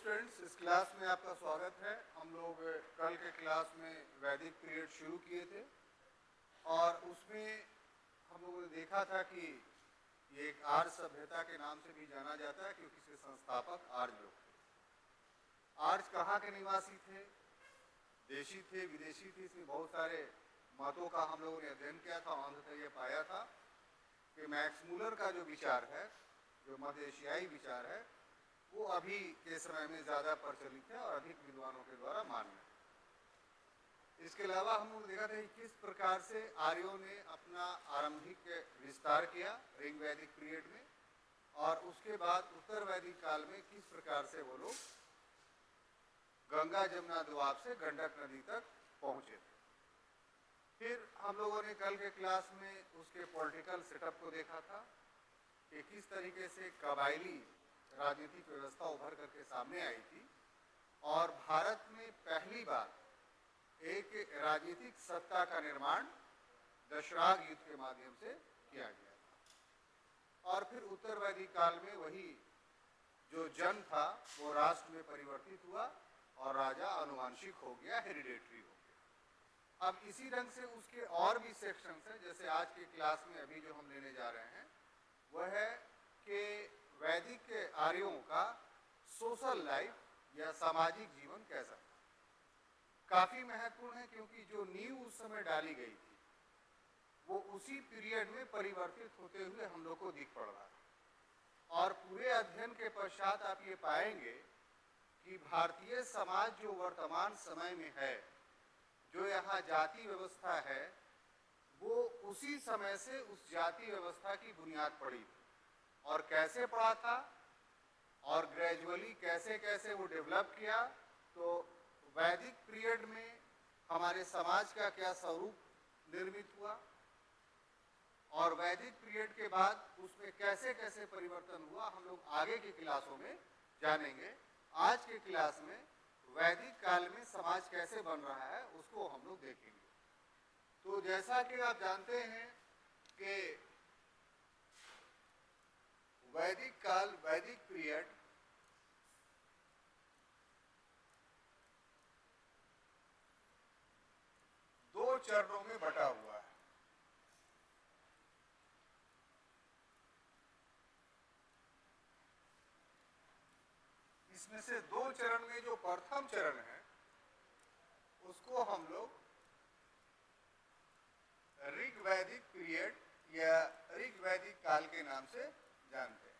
Students, इस class में आपका स्वागत है। हम लोग कल के क्लास में वैदिक पीरियड शुरू किए थे और उसमें हम लोगों ने देखा था कि ये एक आर्य सभ्यता के नाम से भी जाना जाता है क्योंकि इसके संस्थापक आर्य लोग थे। आर्य कहाँ के निवासी थे? देशी थे, विदेशी थे। इसमें बहुत सारे मतों का हम लोगों ने अध्ययन किया था और अंततः ये पाया था कि मैक्स मूलर का जो विचार है, जो मध्य एशियाई विचार है, वो अभी के समय में ज़्यादा प्रचलित है और अधिक विद्वानों के द्वारा मान्य है। इसके अलावा हम लोग देखा था कि किस प्रकार से आर्यों ने अपना आरंभिक विस्तार किया ऋग वैदिक पीरियड में, और उसके बाद उत्तर वैदिक काल में किस प्रकार से वो लोग गंगा जमुना दोआब से गंडक नदी तक पहुँचे थे। फिर हम लोगों ने कल के क्लास में उसके पॉलिटिकल सेटअप को देखा था कि किस तरीके से कबायली राजनीतिक व्यवस्था उभर करके सामने आई थी और भारत में पहली बार एक राजनीतिक सत्ता का निर्माण दशराग युद्ध के माध्यम से किया गया था। और फिर उत्तर वैदिक काल में वही जो जन था वो राष्ट्र में परिवर्तित हुआ और राजा आनुवंशिक हो गया, हेरिडेटरी हो गया। अब इसी ढंग से उसके और भी सेक्शंस हैं, जैसे आज की क्लास में अभी जो हम लेने जा रहे हैं वह है कि वैदिक आर्यों का सोशल लाइफ या सामाजिक जीवन कैसा था। काफी महत्वपूर्ण है क्योंकि जो नींव उस समय डाली गई थी वो उसी पीरियड में परिवर्तित होते हुए हम लोग को दिख पड़ रहा है। और पूरे अध्ययन के पश्चात आप ये पाएंगे कि भारतीय समाज जो वर्तमान समय में है, जो यहाँ जाति व्यवस्था है, वो उसी समय से उस जाति व्यवस्था की बुनियाद पड़ी थी। और कैसे पड़ा था और ग्रेजुअली कैसे कैसे वो डेवलप किया। तो वैदिक पीरियड में हमारे समाज का क्या स्वरूप निर्मित हुआ और वैदिक पीरियड के बाद उसमें कैसे कैसे परिवर्तन हुआ, हम लोग आगे की क्लासों में जानेंगे। आज के क्लास में वैदिक काल में समाज कैसे बन रहा है उसको हम लोग देखेंगे। तो जैसा कि आप जानते हैं कि वैदिक काल, वैदिक पीरियड दो चरणों में बटा हुआ है। इसमें से दो चरण में जो प्रथम चरण है उसको हम लोग ऋग वैदिक पीरियड या ऋग वैदिक काल के नाम से जानते हैं।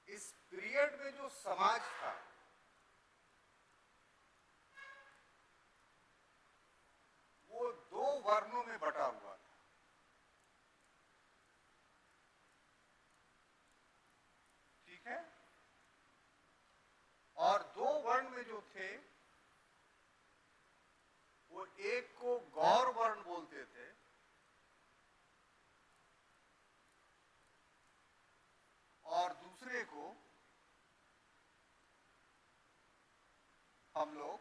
इस पीरियड में जो समाज था वो दो वर्णों में बटा हुआ था। ठीक है? और दो वर्ण में जो थे वो एक को गौर वर्ण बोलते थे और दूसरे को हम लोग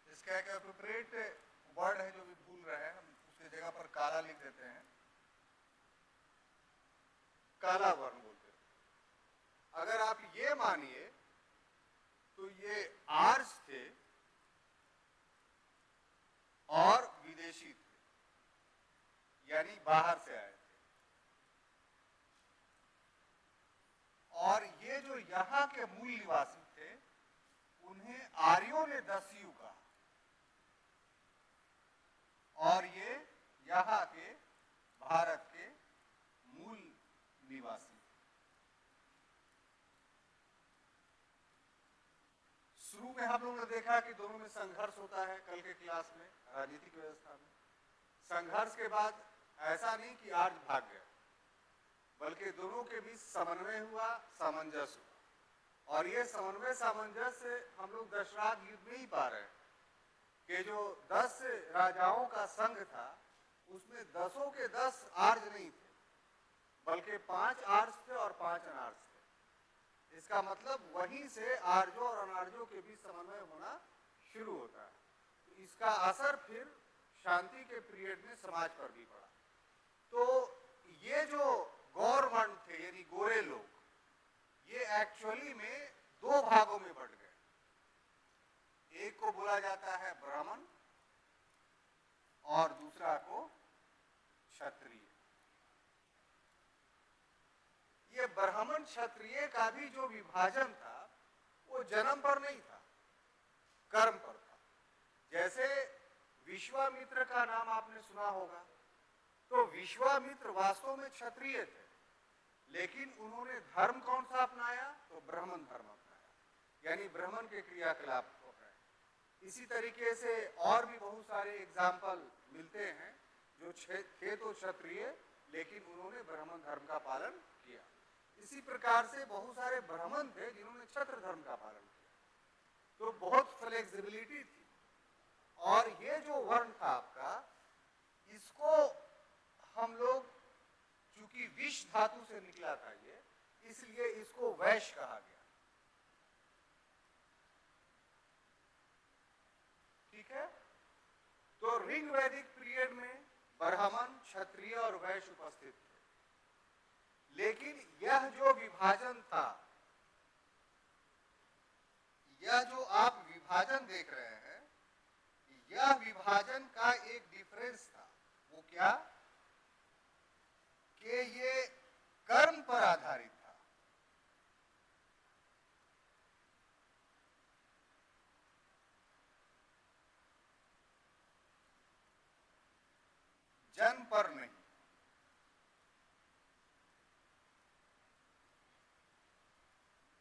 इसका एक अप्रोप्रिएट वर्ड है जो भी भूल रहे हैं, हम उसकी जगह पर काला लिख देते हैं, काला वर्ण बोलते हैं। अगर आप ये मानिए तो ये आर्य थे और विदेशी थे, यानी बाहर से आए थे। और ये जो यहाँ के मूल निवासी थे उन्हें आर्यों ने दस्यु कहा और ये यहाँ के भारत के मूल निवासी। शुरू में हम लोगों ने देखा कि दोनों में संघर्ष होता है कल के क्लास में राजनीतिक व्यवस्था में। संघर्ष के बाद ऐसा नहीं कि आर्य भाग गए, बल्कि दोनों के बीच समन्वय हुआ, सामंजस्य हुआ। और ये समन्वय सामंजस्य हम लोग दशराग युद्ध में ही पा रहे हैं कि जो 10 राजाओं का संघ था उसमें 10 के 10 आर्य नहीं थे, बल्कि 5 आर्य थे और 5 अनार्य थे। इसका मतलब वहीं से आर्यों और अनार्यों के बीच समन्वय होना शुरू होता है। तो इसका असर फिर शांति के पीरियड में समाज पर भी पड़ा। तो ये जो गौर वर्ण थे यानी गोरे लोग, ये एक्चुअली में दो भागों में बंट गए। एक को बोला जाता है ब्राह्मण और दूसरा को क्षत्रिय। ये ब्राह्मण क्षत्रिय का भी जो विभाजन था वो जन्म पर नहीं था, कर्म पर था। जैसे विश्वामित्र का नाम आपने सुना होगा, तो विश्वामित्र वास्तव में क्षत्रिय थे, लेकिन उन्होंने धर्म कौन सा अपनाया? तो ब्राह्मण धर्म अपनाया, यानी ब्राह्मण के क्रियाकलाप हो रहे। इसी तरीके से और भी बहुत सारे एग्जाम्पल मिलते हैं जो थे तो क्षत्रिय, लेकिन उन्होंने ब्राह्मण धर्म का पालन किया। इसी प्रकार से बहुत सारे ब्राह्मण थे जिन्होंने क्षत्र धर्म का पालन किया। तो बहुत फ्लेक्सिबिलिटी थी। और ये जो वर्ण था आपका, इसको हम लोग, चूंकि विष धातु से निकला था ये, इसलिए इसको वैश्य कहा गया। ठीक है। तो ऋग वैदिक पीरियड में ब्राह्मण, क्षत्रिय और वैश्य उपस्थित थे। लेकिन यह जो विभाजन था, यह जो आप विभाजन देख रहे हैं, यह विभाजन का एक डिफरेंस था। वो क्या? कि ये कर्म पर आधारित था। जन्म पर नहीं।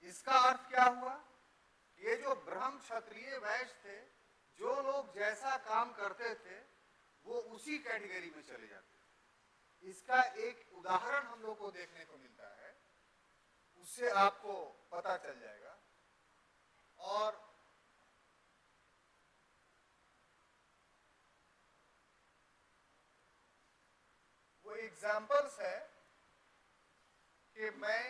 इसका अर्थ क्या हुआ? ये जो ब्रह्म, क्षत्रिय, वैश्य थे, जो लोग जैसा काम करते थे वो उसी कैटेगरी में चले जाते थे। इसका एक उदाहरण हम लोग को देखने को मिलता है, उससे आपको पता चल जाएगा। और वो एग्जाम्पल्स है कि मैं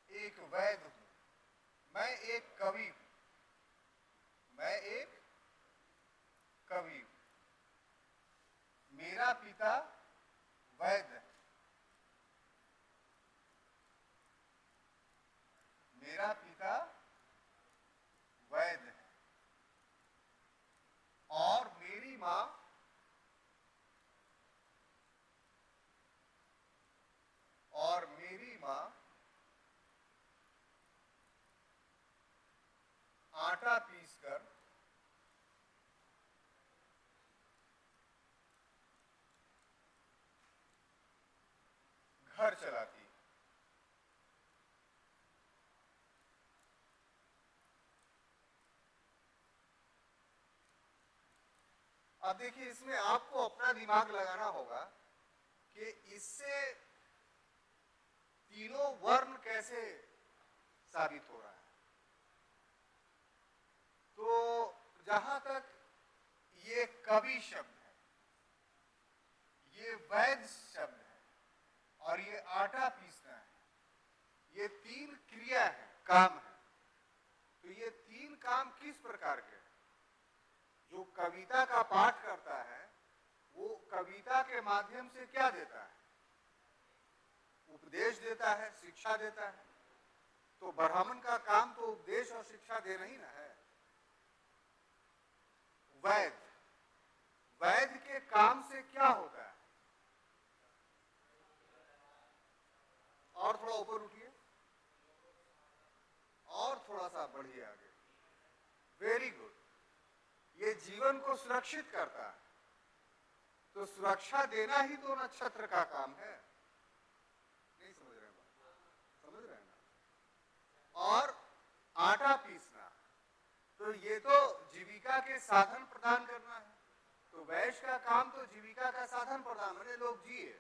एक वैद्य हूं, मैं एक कवि हूं, मैं एक कवि हूं, मेरा पिता वैद्य है, मेरा पिता वैद्य है, और मेरी मां आटा पीसकर घर चलाती है। अब देखिए, इसमें आपको अपना दिमाग लगाना होगा कि इससे तीनों वर्ण कैसे साबित हो रहा है। तो जहां तक ये कवि शब्द है, ये वैद्य शब्द है, और ये आटा पीसना है, ये तीन क्रिया है, काम है। तो ये तीन काम किस प्रकार के हैं? जो कविता का पाठ करता है वो कविता के माध्यम से क्या देता है? उपदेश देता है, शिक्षा देता है। तो ब्राह्मण का काम तो उपदेश और शिक्षा देना ही ना है। वैद्य के काम से क्या होता है? और थोड़ा ऊपर उठिए, और थोड़ा सा बढ़िए आगे। Very good. ये जीवन को सुरक्षित करता है। तो सुरक्षा देना ही तो नक्षत्र का काम है। नहीं समझ रहे बात? समझ रहे हैं ना? और आटा पीसना, तो ये तो जीविका के साधन प्रदान करना है। तो वैश्य का काम तो जीविका का साधन प्रदान, मैंने लोग जिए।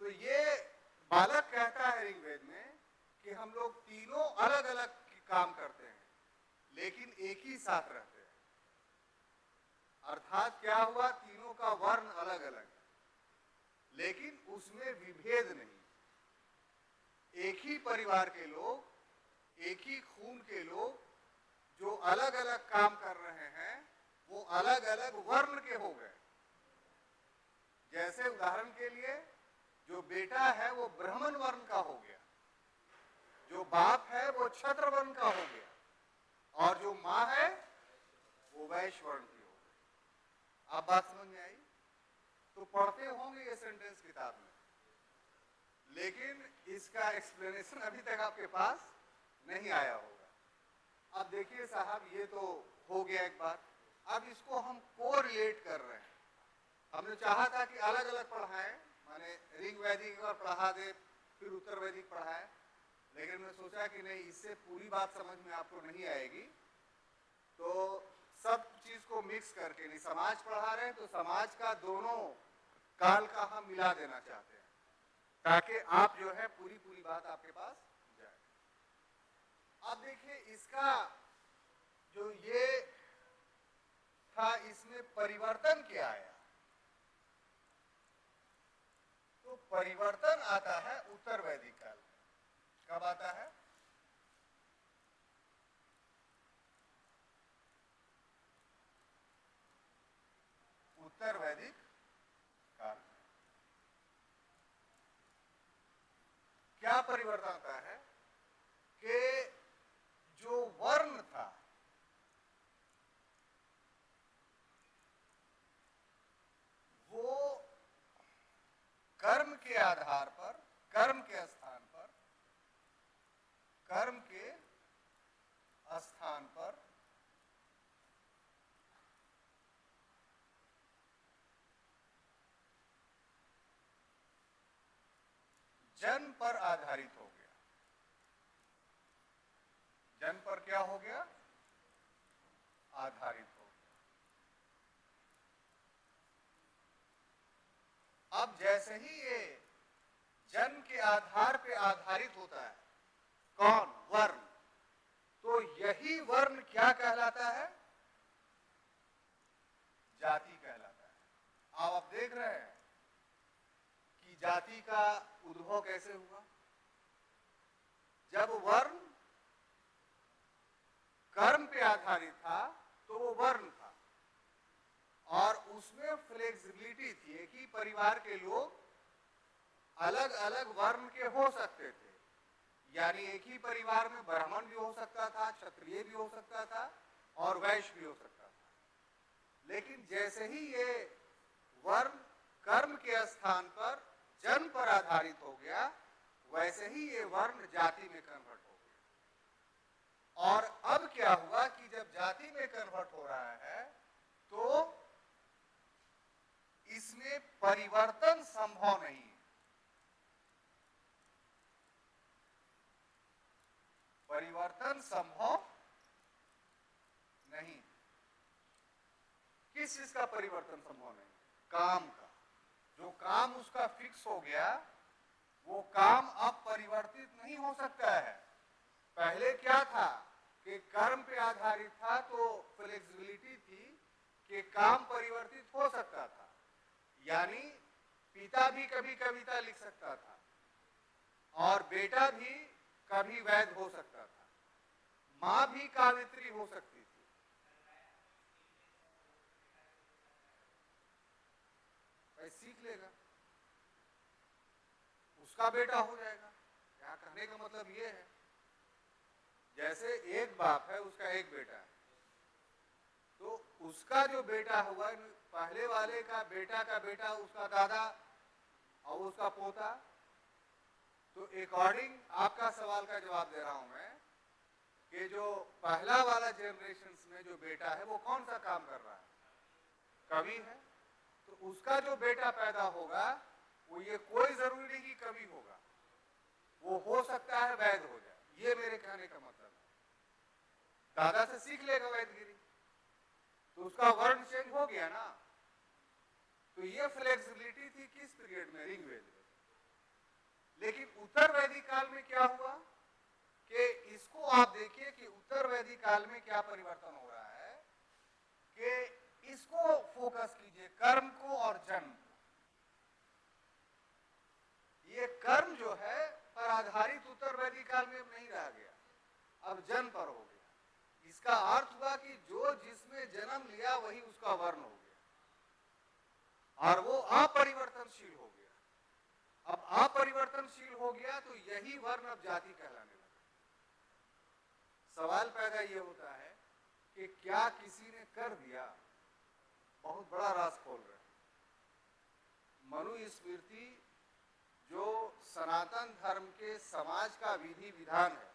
तो ये बालक कहता है ऋग्वेद में कि हम लोग तीनों अलग अलग काम करते हैं लेकिन एक ही साथ रहते हैं। अर्थात क्या हुआ? तीनों का वर्ण अलग अलग है लेकिन उसमें विभेद नहीं। एक ही परिवार के लोग, एक ही खून के लोग जो अलग अलग काम कर रहे हैं वो अलग अलग वर्ण के हो गए। जैसे उदाहरण के लिए जो बेटा है वो ब्राह्मण वर्ण का हो गया, जो बाप है वो क्षत्र वर्ण का हो गया, और जो माँ है वो वैश्य वर्ण की हो गई। आप बात समझ में आई? तो पढ़ते होंगे ये सेंटेंस किताब में, लेकिन इसका एक्सप्लेनेशन अभी तक आपके पास नहीं आया होगा। अब देखिए साहब, ये तो हो गया एक बात। अब इसको हम कोरिलेट कर रहे हैं। हमने चाहा था कि अलग अलग पढ़ाएं, माने ऋग वैदिक एक बार पढ़ा दे, फिर उत्तर वैदिक पढ़ाएं, लेकिन मैं सोचा कि नहीं, इससे पूरी बात समझ में आपको नहीं आएगी, तो सब चीज को मिक्स करके, नहीं समाज पढ़ा रहे हैं तो समाज का दोनों काल का हम मिला देना चाहते हैं, ताकि आप जो है पूरी पूरी बात आपके पास जाए। अब देखिए इसका जो ये था, इसमें परिवर्तन क्या आया? तो परिवर्तन आता है उत्तर वैदिक काल में। कब आता है? उत्तर वैदिक काल में। क्या परिवर्तन आता है कि जो वर्ण था वो कर्म के आधार पर, कर्म के स्थान पर, कर्म के स्थान पर जन्म पर आधारित हो गया। जन्म पर क्या हो गया? आधारित हो गया। अब जैसे ही ये जन्म के आधार पे आधारित होता है, कौन? वर्ण। तो यही वर्ण क्या कहलाता है? जाति कहलाता है। अब आप देख रहे हैं कि जाति का उद्भव कैसे हुआ। जब वर्ण कर्म पे आधारित था तो वो वर्ण था, और उसमें फ्लेक्सिबिलिटी थी। एक ही परिवार के लोग अलग अलग वर्ण के हो सकते थे, यानी एक ही परिवार में ब्राह्मण भी हो सकता था, क्षत्रिय भी हो सकता था, और वैश्य भी हो सकता था। लेकिन जैसे ही ये वर्ण कर्म के स्थान पर जन्म पर आधारित हो गया, वैसे ही ये वर्ण जाति में कन्वर्ट हो गया। और अब क्या हुआ कि जब जाति में कन्वर्ट हो रहा है तो इसमें परिवर्तन संभव नहीं है। परिवर्तन संभव नहीं। किस चीज का परिवर्तन संभव नहीं? काम का। जो काम उसका फिक्स हो गया वो काम अब परिवर्तित नहीं हो सकता है। पहले क्या था कि कर्म पे आधारित था तो फ्लेक्सिबिलिटी थी कि काम परिवर्तित हो सकता था, यानी पिता भी कभी कविता लिख सकता था और बेटा भी कभी वैद्य हो सकता था, मां भी कावित्री हो सकती थी। भाई सीख लेगा, उसका बेटा हो जाएगा। क्या कहने का मतलब ये है, जैसे एक बाप है, उसका एक बेटा है, तो उसका जो बेटा हुआ, पहले वाले का बेटा उसका दादा और उसका पोता। तो अकॉर्डिंग आपका सवाल का जवाब दे रहा हूं मैं कि जो पहला वाला जनरेशन में जो बेटा है वो कौन सा काम कर रहा है? कवि है। तो उसका जो बेटा पैदा होगा वो ये कोई जरूरी नहीं कि कवि होगा, वो हो सकता है वैद्य हो जाए। ये मेरे कहने का मतलब है। दादा से सीख लेगा वैद्यगिरी तो उसका वर्ण चेंज हो गया ना। तो ये फ्लेक्सिबिलिटी थी किस पीरियड में? ऋग्वेद में। लेकिन उत्तर वैदिक काल में क्या हुआ कि इसको आप देखिए कि उत्तर वैदिक काल में क्या परिवर्तन हो रहा है कि इसको फोकस कीजिए, कर्म को और जन्म को। ये कर्म जो है पर आधारित उत्तर वैदिक काल में नहीं रह गया, अब जन्म पर हो गया। इसका अर्थ हुआ कि जो जिसमें जन्म लिया वही उसका वर्ण हो गया और वो अपरिवर्तनशील हो गया। अब अपरिवर्तनशील हो गया तो यही वर्ण अब जाति कहलाने लगा। सवाल पैदा ये होता है कि क्या किसी ने कर दिया? बहुत बड़ा राज खोल रहे हैं। मनुस्मृति जो सनातन धर्म के समाज का विधि विधान है,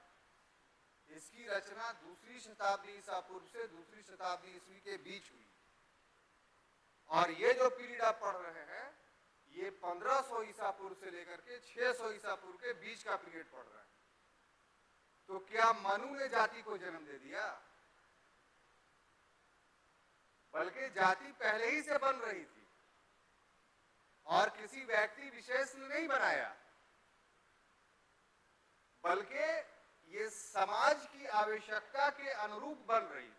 इसकी रचना दूसरी शताब्दी ईसा पूर्व से दूसरी शताब्दी ईस्वी के बीच हुई और ये जो पीरियड आप पढ़ रहे हैं ये 1500 ईसा पूर्व से लेकर के 600 ईसा पूर्व के बीच का पीरियड पढ़ रहे हैं। तो क्या मनु ने जाति को जन्म दे दिया? बल्कि जाति पहले ही से बन रही थी और किसी व्यक्ति विशेष ने नहीं बनाया, बल्कि ये समाज की आवश्यकता के अनुरूप बन रही थी।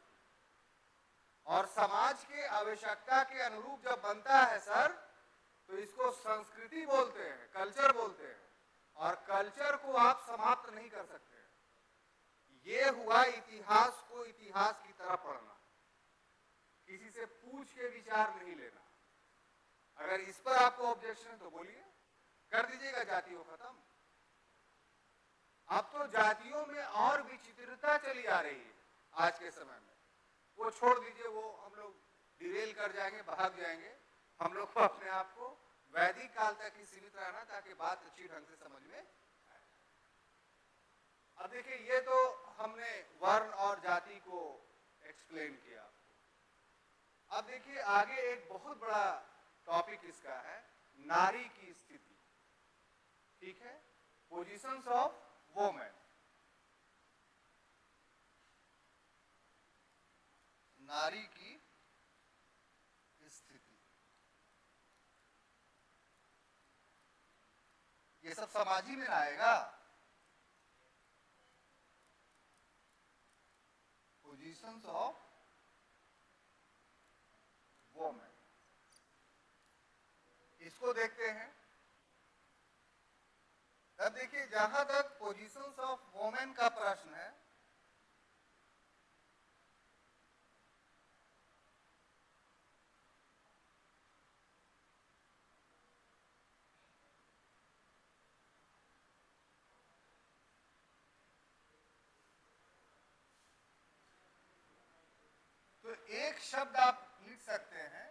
और समाज के आवश्यकता के अनुरूप जब बनता है सर, तो इसको संस्कृति बोलते हैं, कल्चर बोलते हैं, और कल्चर को आप समाप्त नहीं कर सकते। ये हुआ इतिहास को इतिहास की तरह पढ़ना, किसी से पूछ के विचार नहीं लेना। अगर इस पर आपको ऑब्जेक्शन है तो बोलिए, कर दीजिएगा जाति को खत्म। अब तो जातियों में और विचित्रता चली आ रही है आज के समय में। वो छोड़ दीजिए, वो हम लोग डिरेल कर जाएंगे, भाग जाएंगे। हम लोग को अपने आप को वैदिक काल तक ही सीमित रहना ताकि बात अच्छी ढंग से समझ में आए। अब देखिए, ये तो हमने वर्ण और जाति को एक्सप्लेन किया। अब देखिए आगे एक बहुत बड़ा टॉपिक इसका है, नारी की स्थिति। ठीक है, पोजीशंस ऑफ वोमेन। नारी की स्थिति, ये सब समाज ही में आएगा। पोजीशंस ऑफ वोमेन, इसको देखते हैं। अब देखिए, जहां तक पोजीशंस ऑफ वोमेन का प्रश्न है, तो एक शब्द आप लिख सकते हैं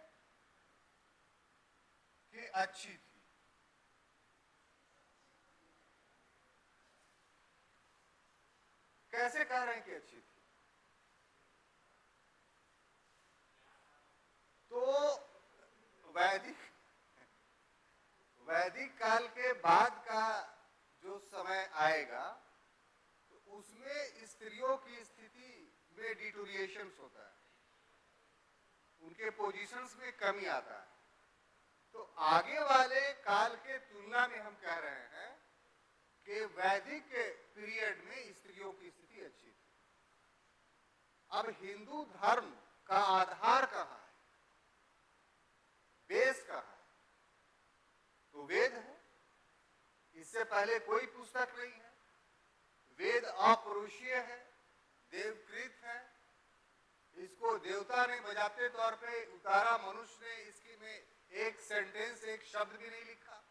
कि अच्छी थी। कैसे कह रहे हैं कि अच्छी थी? तो वैदिक काल के बाद का जो समय आएगा तो उसमें स्त्रियों की स्थिति में डिटोरिएशन होता है, उनके पोजीशंस में कमी आता है। तो आगे वाले काल के तुलना में हम कह रहे हैं कि वैदिक पीरियड में स्त्रियों की स्थिति अच्छी थी। अब हिंदू धर्म का आधार कहाँ है, बेस कहाँ है? तो वेद है, इससे पहले कोई पुस्तक नहीं है। वेद अपरुषीय है, देवकृत है, इसको देवता ने बजाते तौर पे उतारा, मनुष्य ने इसकी में एक सेंटेंस, एक शब्द भी नहीं लिखा।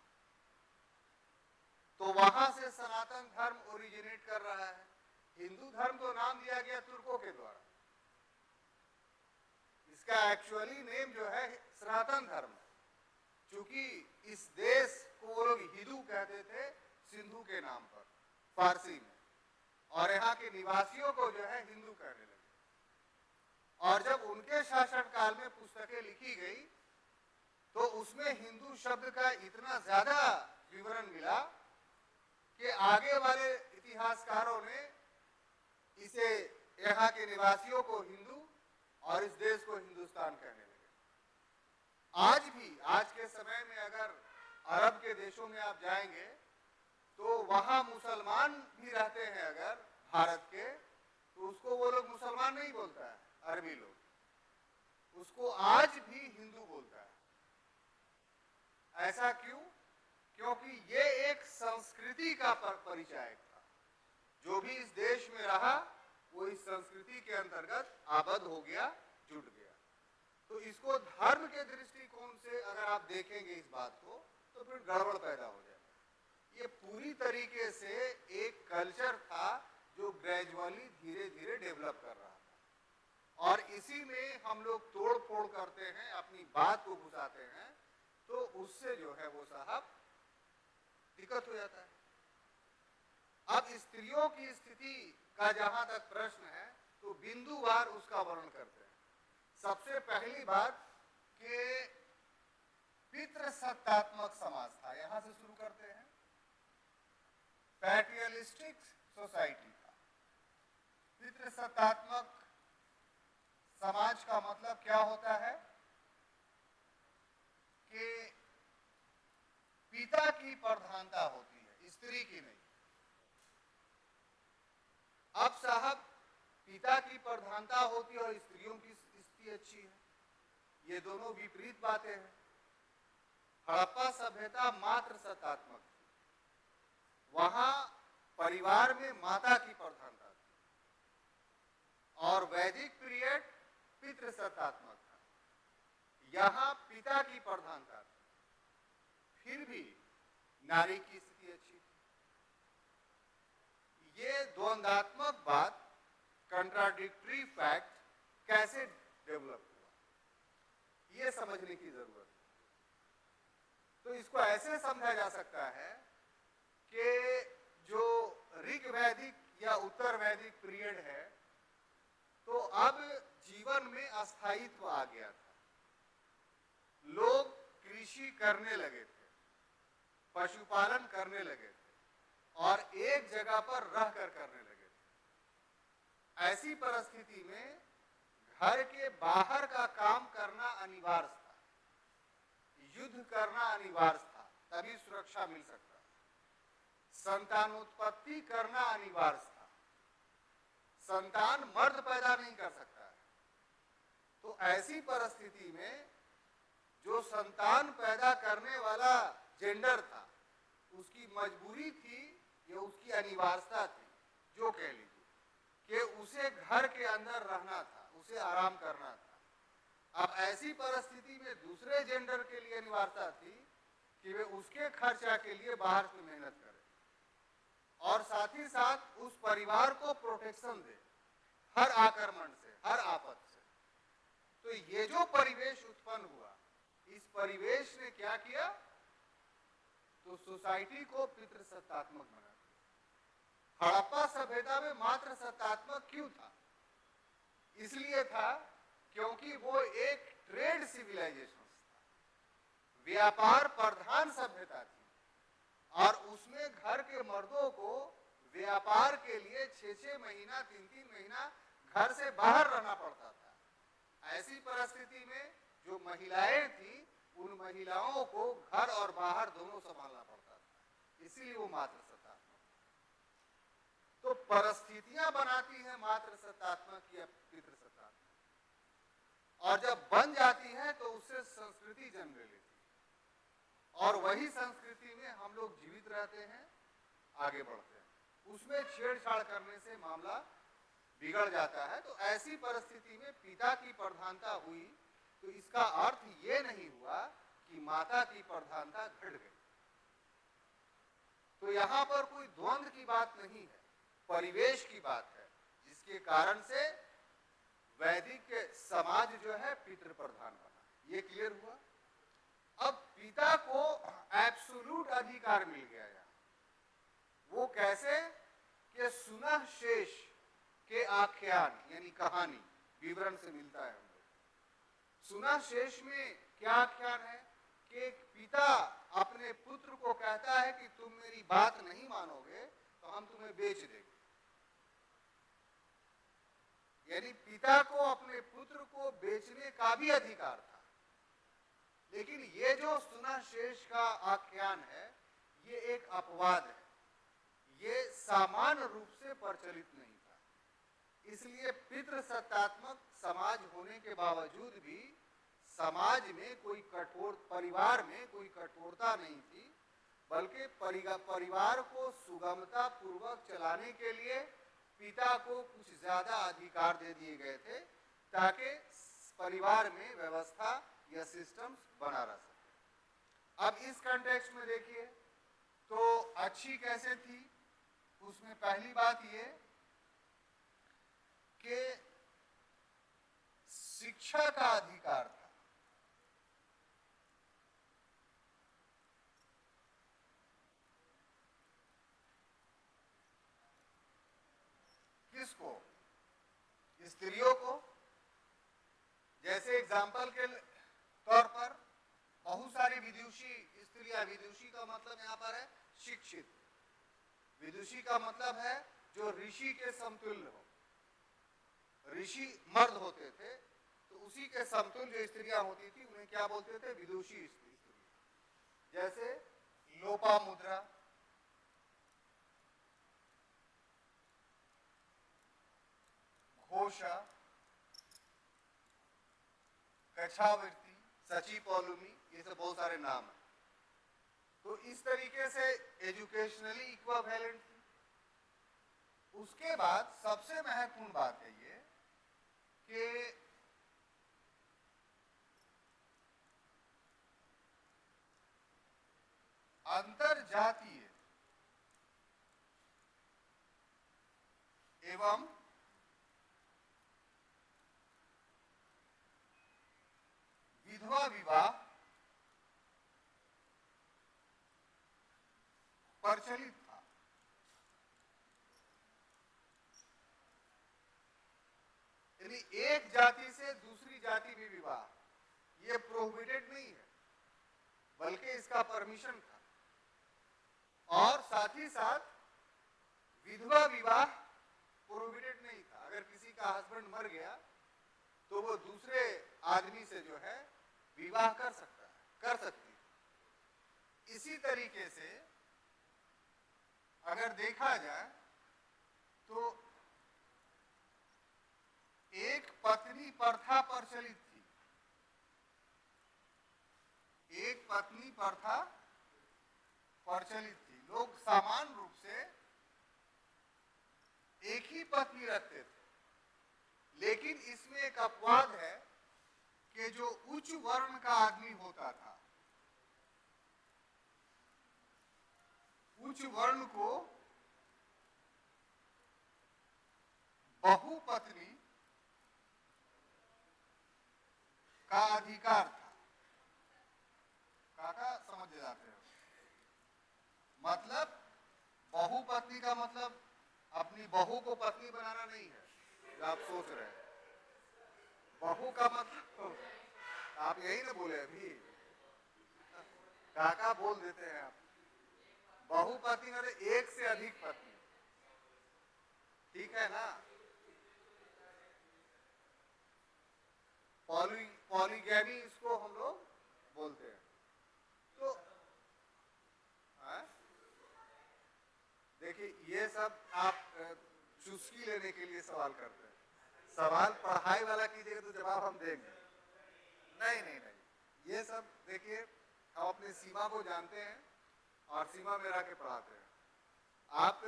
तो वहां से सनातन धर्म ओरिजिनेट कर रहा है। हिंदू धर्म तो नाम दिया गया तुर्कों के द्वारा, इसका एक्चुअली नेम जो है सनातन धर्म है। चूंकि इस देश को वो लोग हिंदू कहते थे सिंधु के नाम पर फारसी में, और यहाँ के निवासियों को जो है हिंदू कहने लगे। और जब उनके शासन काल में पुस्तकें लिखी गई तो उसमें हिंदू शब्द का इतना ज्यादा विवरण मिला कि आगे वाले इतिहासकारों ने इसे यहाँ के निवासियों को हिंदू और इस देश को हिंदुस्तान कहने लगे। आज भी, आज के समय में अगर अरब के देशों में आप जाएंगे तो वहां मुसलमान भी रहते हैं अगर भारत के, तो उसको वो लोग मुसलमान नहीं बोलता है, अरबी लोग उसको आज भी हिंदू बोलता है। ऐसा क्यों? क्योंकि ये एक संस्कृति का परिचायक था। जो भी इस देश में रहा वो इस संस्कृति के अंतर्गत आबद्ध हो गया, जुट गया। तो इसको धर्म के दृष्टिकोण से अगर आप देखेंगे इस बात को तो फिर गड़बड़ पैदा हो जाएगा। ये पूरी तरीके से एक कल्चर था जो ग्रेजुअली धीरे धीरे डेवलप कर रहा था, और इसी में हम लोग तोड़ फोड़ करते हैं, अपनी बात को घुसाते हैं, तो उससे जो है वो साहब दिक्कत हो जाता है। अब स्त्रियों की स्थिति का जहां तक प्रश्न है तो बिंदुवार उसका वर्णन करते हैं। सबसे पहली बात कि पितृसत्तात्मक समाज था, यहां से शुरू करते हैं। पैट्रियलिस्टिक सोसाइटी था। पितृसत्तात्मक समाज का मतलब क्या होता है कि पिता की प्रधानता होती है, स्त्री की नहीं। अब साहब पिता की प्रधानता होती है और स्त्रियों की स्थिति अच्छी है, ये दोनों विपरीत बातें हैं। हड़प्पा सभ्यता मात्र सत्तात्मक थी, वहां परिवार में माता की प्रधानता थी, और वैदिक पीरियड पितृसत्तात्मक था, यहां पिता की प्रधानता थी, फिर भी नारी की स्थिति अच्छी थी। ये द्वंद्वात्मक बात, कंट्राडिक्टरी फैक्ट कैसे डेवलप हुआ, ये समझने की जरूरत है। तो इसको ऐसे समझा जा सकता है कि जो ऋग वैदिक या उत्तर वैदिक पीरियड है, तो अब जीवन में अस्थायित्व आ गया था। लोग कृषि करने लगे थे, पशुपालन करने लगे थे, और एक जगह पर रहकर करने लगे थे। ऐसी परिस्थिति में घर के बाहर का काम करना अनिवार्य था, युद्ध करना अनिवार्य था, तभी सुरक्षा मिल सकता। संतानोत्पत्ति करना अनिवार्य था, संतान मर्द पैदा नहीं कर सकता है। तो ऐसी परिस्थिति में जो संतान पैदा करने वाला जेंडर था, उसकी मजबूरी थी या उसकी अनिवार्यता थी, जो कह लीजिए, कि उसे घर के अंदर रहना था, उसे आराम करना था। अब ऐसी परिस्थिति में दूसरे जेंडर के लिए अनिवार्यता थी कि वे उसके खर्चा के लिए बाहर से मेहनत करें, और साथ ही साथ उस परिवार को प्रोटेक्शन दे हर आक्रमण से, हर आफत से। तो ये जो परिवेश उत्पन्न हुआ, इस परिवेश ने क्या किया, तो सोसाइटी को पितृसत्तात्मक बना दिया। हड़प्पा सभ्यता में मात्र सत्तात्मक क्यों था? इसलिए था क्योंकि वो एक ट्रेड सिविलाइजेशन था, व्यापार प्रधान सभ्यता थी, और उसमें घर के मर्दों को व्यापार के लिए 6-6 महीना, 3-3 महीना घर से बाहर रहना पड़ता था। ऐसी परिस्थिति में जो महिलाएं थी, उन महिलाओं को घर और बाहर दोनों संभालना पड़ता था, इसीलिए वो मात्र सत्तात्मक। तो परिस्थितियां बनाती हैं मात्र सत्तात्मक या पितृसत्तात्मक, और जब बन जाती है तो उससे संस्कृति जन्म ले लेती है, और वही संस्कृति में हम लोग जीवित रहते हैं, आगे बढ़ते हैं। उसमें छेड़छाड़ करने से मामला बिगड़ जाता है। तो ऐसी परिस्थिति में पिता की प्रधानता हुई, तो इसका अर्थ ये नहीं हुआ कि माता की प्रधानता घट गई। तो यहां पर कोई द्वंद्व की बात नहीं है, परिवेश की बात है, जिसके कारण से वैदिक समाज जो है पितृ प्रधान बना। ये क्लियर हुआ। अब पिता को एब्सोल्यूट अधिकार मिल गया यहाँ। वो कैसे कि सुनह शेष के आख्यान यानी कहानी विवरण से मिलता है। सुनह शेष में क्या आख्यान है कि एक पिता अपने पुत्र को कहता है कि तुम मेरी बात नहीं मानोगे तो हम तुम्हें बेच देंगे। यानी पिता को अपने पुत्र को बेचने का भी अधिकार था। लेकिन ये जो सुनह शेष का आख्यान है, ये एक अपवाद है, ये सामान्य रूप से प्रचलित नहीं था। इसलिए पितृसत्तात्मक समाज होने के बावजूद भी समाज में कोई कठोर, परिवार में कोई कठोरता नहीं थी। बल्कि परिवार को सुगमता पूर्वक चलाने के लिए पिता को कुछ ज्यादा अधिकार दे दिए गए थे ताकि परिवार में व्यवस्था या सिस्टम बना रह सके। अब इस कॉन्टेक्स्ट में देखिए तो अच्छी कैसे थी, उसमें पहली बात ये कि शिक्षा का अधिकार था। किसको? स्त्रियों को। जैसे एग्जाम्पल के तौर पर बहुत सारी विदुषी स्त्रियां, विदुषी का मतलब यहां पर है शिक्षित, विदुषी का मतलब है जो ऋषि के समतुल्य हो। ऋषि मर्द होते थे तो उसी के समतुल्य जो स्त्रियां होती थी उन्हें क्या बोलते थे? विदुषी स्त्री। जैसे लोपामुद्रा, घोषा, कछावर्ती, सची पौलुमी, ये सब बहुत सारे नाम हैं। तो इस तरीके से एजुकेशनली इक्विवेलेंट थी। उसके बाद सबसे महत्वपूर्ण बात है ये कि अंतर जातीय एवं विधवा विवाह प्रचलित था। यानी एक जाति से दूसरी जाति में विवाह ये प्रोहिबिटेड नहीं है, बल्कि इसका परमिशन था। और साथ ही साथ विधवा विवाह प्रोहिबिटेड नहीं था। अगर किसी का हस्बैंड मर गया तो वो दूसरे आदमी से जो है विवाह कर सकता है, कर सकती है। इसी तरीके से अगर देखा जाए तो एक पत्नी प्रथा प्रचलित थी। एक पत्नी प्रथा प्रचलित थी। लोग सामान्य रूप से एक ही पत्नी रखते थे, लेकिन इसमें एक अपवाद है कि जो उच्च वर्ण का आदमी होता था, उच्च वर्ण को बहुपत्नी का अधिकार था। काका समझ जाते हो? मतलब बहुपत्नी का मतलब अपनी बहू को पत्नी बनाना नहीं है जो आप सोच रहे हैं। बहू का मतलब आप यही ना बोले अभी, काका बोल देते हैं आप। बहुपत्नी मतलब एक से अधिक पत्नी, ठीक है ना? पॉलीगैमी इसको हम लोग बोलते हैं। तो देखिए ये सब आप चुस्की लेने के लिए सवाल करते हैं। सवाल पढ़ाई वाला कीजिएगा तो जवाब हम देंगे। नहीं नहीं नहीं, ये सब देखिए हम अपनी सीमा को जानते हैं और सीमा में रह के पढ़ाते हैं। आप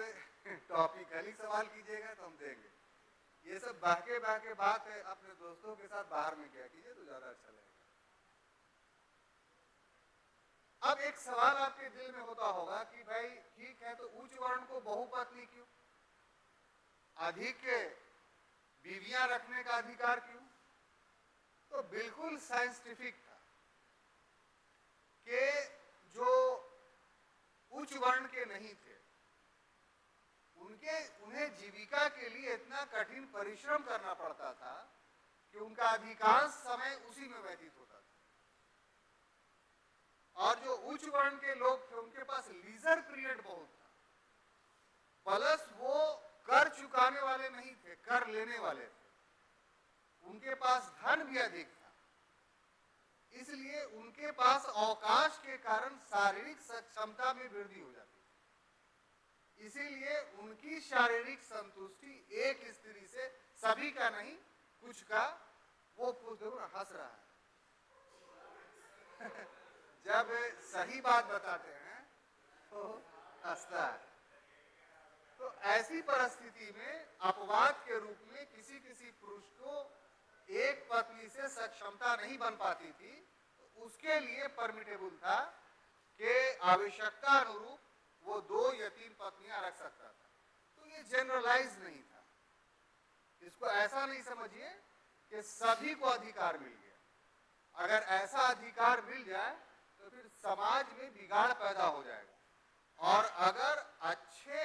टॉपिकली सवाल कीजिएगा तो हम देंगे। ये सब बहके बहके बात है, अपने दोस्तों के साथ बाहर में क्या कीजिए तो ज्यादा अच्छा लगेगा। अब एक सवाल आपके दिल में होता होगा कि भाई ठीक है, तो उच्च वर्ण को बहुपत्नी क्यों, अधिक बीवियां रखने का अधिकार क्यों? तो बिल्कुल साइंटिफिक था कि जो उच्च वर्ण के नहीं थे उन्हें जीविका के लिए इतना कठिन परिश्रम करना पड़ता था कि उनका अधिकांश समय उसी में व्यतीत होता था। और जो उच्च वर्ण के लोग थे उनके पास लीजर पीरियड बहुत था, प्लस वो कर चुकाने वाले नहीं थे, कर लेने वाले थे। उनके पास धन भी अधिक था, इसलिए उनके पास अवकाश के कारण शारीरिक सक्षमता में वृद्धि हो जाती। इसीलिए उनकी शारीरिक संतुष्टि एक स्त्री से, सभी का नहीं कुछ का, वो देखो ना हंस रहा है जब सही बात बताते हैं तो हंसता है। तो ऐसी परिस्थिति में अपवाद के रूप में किसी किसी पुरुष को एक पत्नी से सक्षमता नहीं बन पाती थी, तो उसके लिए परमिटेबल था कि आवश्यकता अनुरूप वो 2 या 3 पत्नियां रख सकता था। तो ये जनरलाइज नहीं था। इसको ऐसा नहीं समझिए कि सभी को अधिकार मिल गया। अगर ऐसा अधिकार मिल जाए तो फिर समाज में बिगाड़ पैदा हो जाएगा। और अगर अच्छे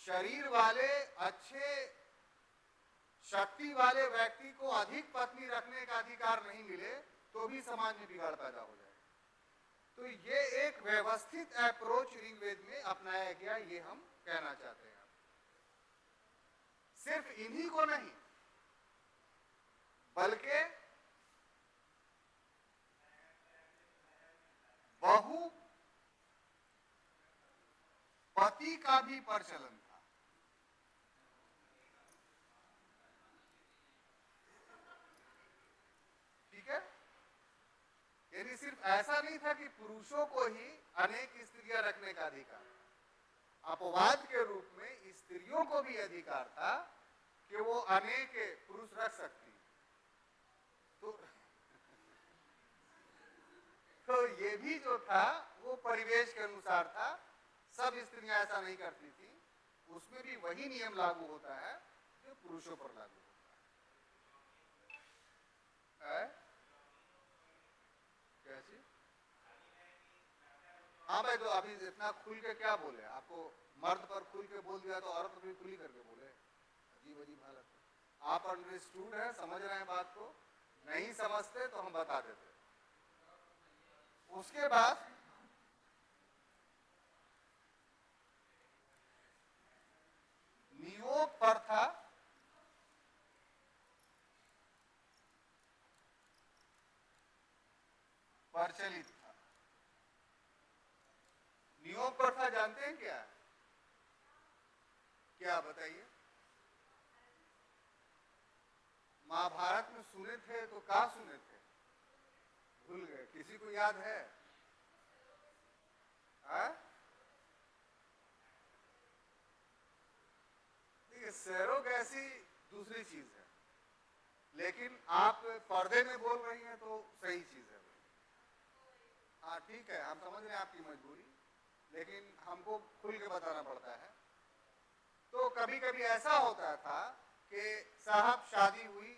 शरीर वाले, अच्छे शक्ति वाले व्यक्ति को अधिक पत्नी रखने का अधिकार नहीं मिले तो भी समाज में बिगाड़ पैदा हो जाएगा। तो ये एक व्यवस्थित अप्रोच ऋग्वेद में अपनाया गया, ये हम कहना चाहते हैं। सिर्फ इन्हीं को नहीं, बल्कि बहु पति का भी प्रचलन था। ठीक है, यानी सिर्फ ऐसा नहीं था कि पुरुषों को ही अनेक स्त्रियां रखने का अधिकार, अपवाद के रूप में स्त्रियों को भी अधिकार था कि वो अनेक पुरुष रख सकती। तो ये भी जो था वो परिवेश के अनुसार था। सब स्त्रियां ऐसा नहीं करती थी। उसमें भी वही नियम लागू होता है जो पुरुषों पर लागू होता है। कैसी? हाँ भाई, तो अभी इतना खुल के क्या बोले? आपको मर्द पर खुल के बोल दिया तो औरत भी खुली करके बोले। अजीब अजीब हालत है। आप अंडरस्टूड है, समझ रहे हैं बात को? नहीं समझते तो हम बता देते। उसके बाद नियोग प्रथा प्रचलित था। नियोग प्रथा जानते हैं क्या? क्या बताइए? महाभारत में सुने थे तो क्या सुने थे? भूल गए। किसी को याद है? देखिए, सैरोगैसी दूसरी चीज है, लेकिन आप पर्दे में बोल रही हैं तो सही चीज है। हाँ ठीक है, हम समझ रहे हैं आपकी मजबूरी, लेकिन हमको खुल के बताना पड़ता है। तो कभी कभी ऐसा होता था कि साहब शादी हुई,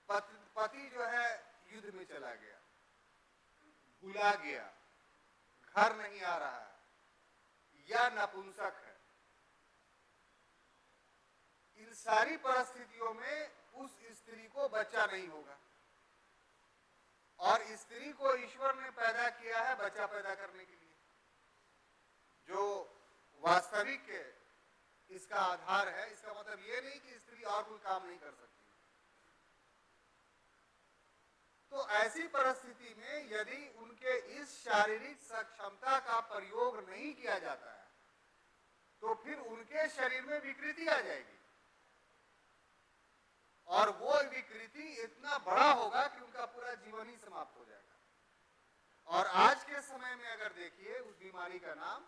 पति जो है युद्ध में चला गया, भुला गया, घर नहीं आ रहा है, या नपुंसक है। इन सारी परिस्थितियों में उस स्त्री को बच्चा नहीं होगा। और स्त्री को ईश्वर ने पैदा किया है बच्चा पैदा करने के लिए, जो वास्तविक इसका आधार है। इसका मतलब ये नहीं कि स्त्री और कोई काम नहीं कर सकती। तो ऐसी परिस्थिति में यदि उनके इस शारीरिक सक्षमता का प्रयोग नहीं किया जाता है तो फिर उनके शरीर में विकृति आ जाएगी, और वो विकृति इतना बड़ा होगा कि उनका पूरा जीवन ही समाप्त हो जाएगा। और आज के समय में अगर देखिए उस बीमारी का नाम,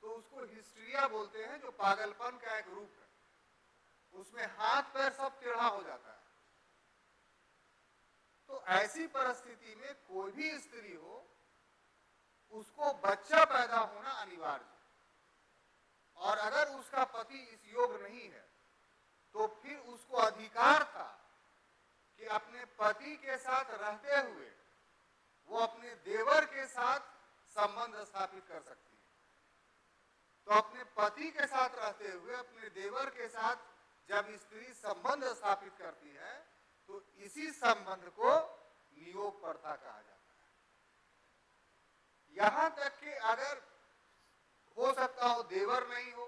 तो उसको हिस्ट्रिया बोलते हैं, जो पागलपन का एक रूप है। उसमें हाथ पैर सब टेढ़ा हो जाता है। तो ऐसी परिस्थिति में कोई भी स्त्री हो, उसको बच्चा पैदा होना अनिवार्य है। और अगर उसका पति इस योग नहीं है तो फिर उसको अधिकार था कि अपने पति के साथ रहते हुए वो अपने देवर के साथ संबंध स्थापित कर सकती है। तो अपने पति के साथ रहते हुए अपने देवर के साथ जब स्त्री संबंध स्थापित करती है तो इसी संबंध को नियोग प्रथा कहा जाता है। यहां तक कि अगर हो सकता हो देवर नहीं हो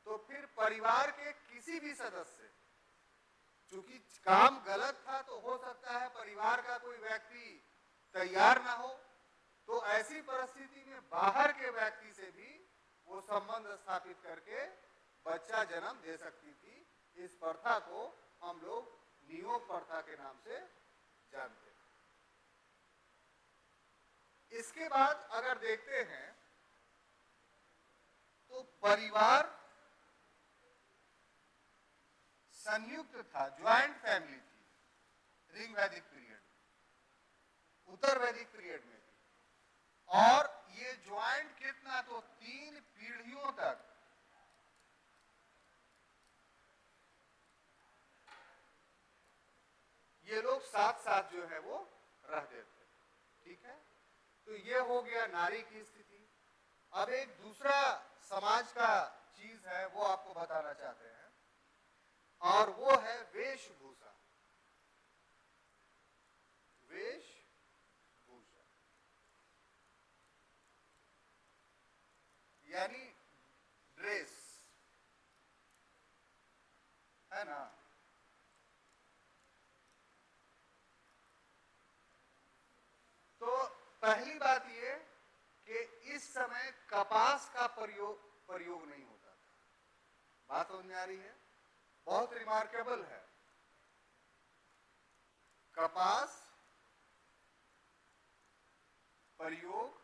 तो फिर परिवार के किसी भी सदस्य, चूंकि काम गलत था तो हो सकता है परिवार का कोई व्यक्ति तैयार ना हो, तो ऐसी परिस्थिति में बाहर के व्यक्ति से भी वो संबंध स्थापित करके बच्चा जन्म दे सकती थी। इस प्रथा को हम लोग नियोग प्रथा के नाम से जानते हैं। इसके बाद अगर देखते हैं तो परिवार संयुक्त था, ज्वाइंट फैमिली थी रिंग वैदिक पीरियड, उत्तर वैदिक पीरियड में थी। और ये ज्वाइंट कितना, तो 3 पीढ़ियों तक ये लोग साथ साथ जो है वो रहते थे। ठीक है, तो ये हो गया नारी की स्थिति। अब एक दूसरा समाज का चीज है वो आपको बताना चाहते हैं, और वो है वेशभूषा। वेशभूषा यानी ड्रेस, है ना। तो पहली बात ये कि इस समय कपास का प्रयोग नहीं होता था। बात समझ में आ रही है? बहुत रिमार्केबल है। कपास प्रयोग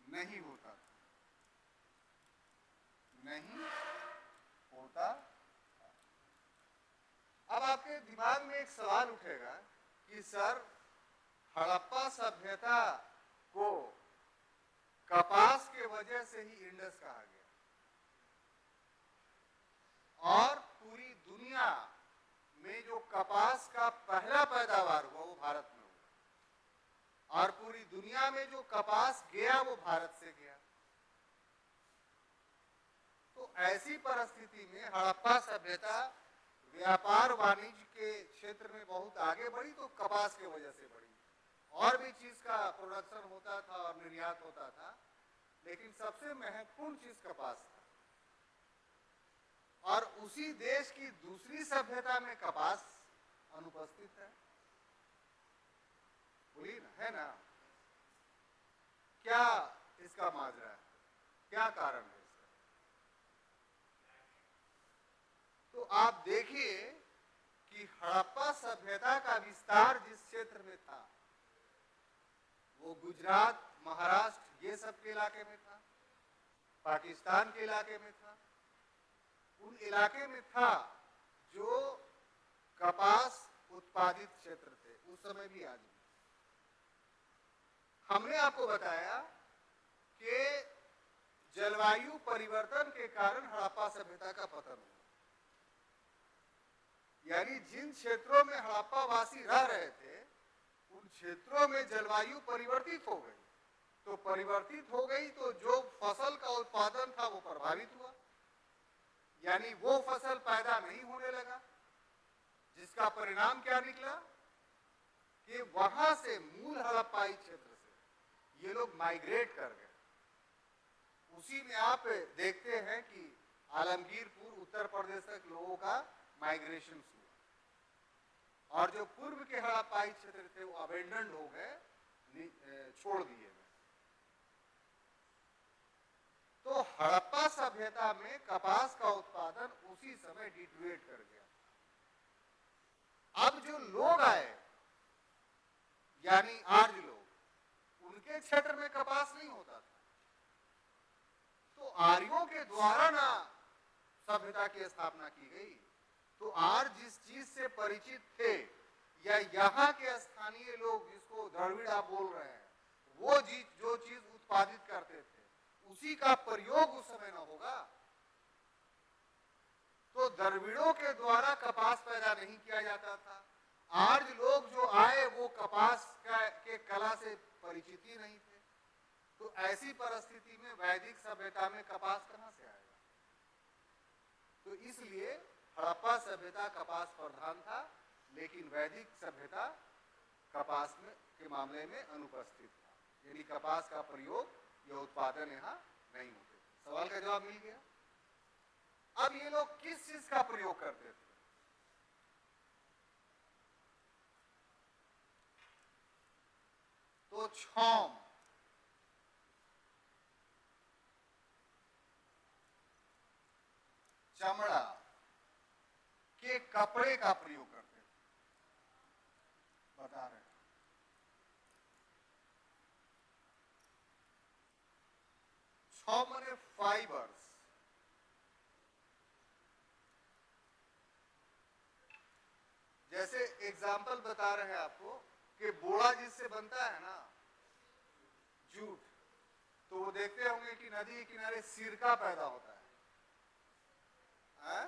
नहीं होता था, नहीं होता। अब आपके दिमाग में एक सवाल उठेगा कि सर, हड़प्पा सभ्यता को कपास के वजह से ही इंडस कहा गया, और पूरी दुनिया में जो कपास का पहला पैदावार हुआ वो भारत में हुआ, और पूरी दुनिया में जो कपास गया वो भारत से गया। तो ऐसी परिस्थिति में हड़प्पा सभ्यता व्यापार वाणिज्य के क्षेत्र में बहुत आगे बढ़ी, तो कपास के वजह से बढ़ी। और भी चीज का प्रोडक्शन होता था और निर्यात होता था, लेकिन सबसे महत्वपूर्ण चीज कपास था। और उसी देश की दूसरी सभ्यता में कपास अनुपस्थित है। बोलिए ना, है ना। क्या इसका माजरा है, क्या कारण है इसका? तो आप देखिए कि हड़प्पा सभ्यता का विस्तार जिस क्षेत्र में था वो गुजरात, महाराष्ट्र, ये सब के इलाके में था, पाकिस्तान के इलाके में था, उन इलाके में था जो कपास उत्पादित क्षेत्र थे उस समय भी, आज भी। हमने आपको बताया कि जलवायु परिवर्तन के कारण हड़प्पा सभ्यता का पतन हुआ। यानी जिन क्षेत्रों में हड़प्पा वासी रह रहे थे उन क्षेत्रों में जलवायु परिवर्तित हो गई। तो परिवर्तित हो गई तो जो फसल का उत्पादन था वो प्रभावित हुआ, यानी वो फसल पैदा नहीं होने लगा, जिसका परिणाम क्या निकला कि वहां से मूल हड़प्पाई क्षेत्र से ये लोग माइग्रेट कर गए। उसी में आप देखते हैं कि आलमगीरपुर, उत्तर प्रदेश तक लोगों का माइग्रेशन हुआ, और जो पूर्व के हड़प्पाई क्षेत्र थे वो अबेंडन्ड हो गए, छोड़ दिए गए। तो हड़प्पा सभ्यता में कपास का उत्पादन उसी समय डिट्यूएट कर गया। अब जो लोग आए, यानी आर्य लोग, उनके क्षेत्र में कपास नहीं होता था, तो आर्यों के द्वारा ना सभ्यता की स्थापना की गई। तो आर्य जिस चीज से परिचित थे, या यहाँ के स्थानीय लोग जिसको द्रविड़ आप बोल रहे हैं, वो जो चीज उत्पादित करते थे उसी का प्रयोग उस समय न होगा, तो द्रविड़ों के द्वारा कपास पैदा नहीं किया जाता था। आर्य लोग जो आए वो कपास के कला से परिचित ही नहीं थे। तो ऐसी परिस्थिति में वैदिक सभ्यता में कपास कहां से आएगा? तो इसलिए हड़प्पा सभ्यता कपास प्रधान था, लेकिन वैदिक सभ्यता कपास में के मामले में अनुपस्थित था, यानी कपास का प्रयोग या उत्पादन यहाँ नहीं होते। सवाल का जवाब मिल गया। अब ये लोग किस चीज का प्रयोग करते थे? तो छौम, चमड़ा के कपड़े का प्रयोग करते थे, बता रहे हैं। छौम माने फाइबर्स। जैसे एग्जाम्पल बता रहे हैं आपको कि बोड़ा जिससे बनता है ना, जूट, तो वो देखते होंगे कि नदी के किनारे सिरका पैदा होता है?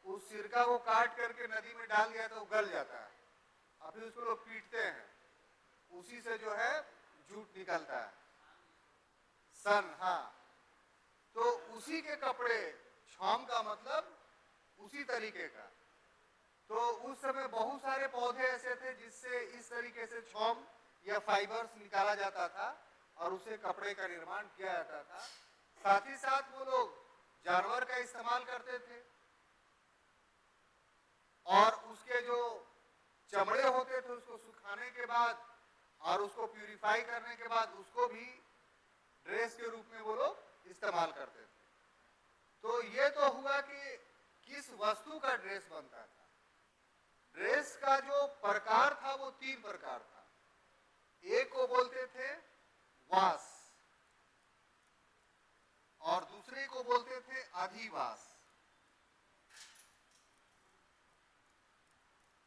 उस सिरका को काट करके नदी में डाल दिया तो गल जाता है, अभी उसको लोग पीटते हैं, उसी से जो है जूट निकलता है, सन। हाँ, तो उसी के कपड़े, छौम का मतलब उसी तरीके का। तो उस समय बहुत सारे पौधे ऐसे थे जिससे इस तरीके से छौम या फाइबर्स निकाला जाता था और उसे कपड़े का निर्माण किया जाता था। साथ ही साथ वो लोग जानवर का इस्तेमाल करते थे और उसके जो चमड़े होते थे उसको सुखाने के बाद और उसको प्यूरिफाई करने के बाद उसको भी ड्रेस के रूप में वो लोग इस्तेमाल करते थे। तो ये तो हुआ कि किस वस्तु का ड्रेस बनता था। ड्रेस का जो प्रकार था वो 3 प्रकार था। एक को बोलते थे वास और दूसरे को बोलते थे अधिवास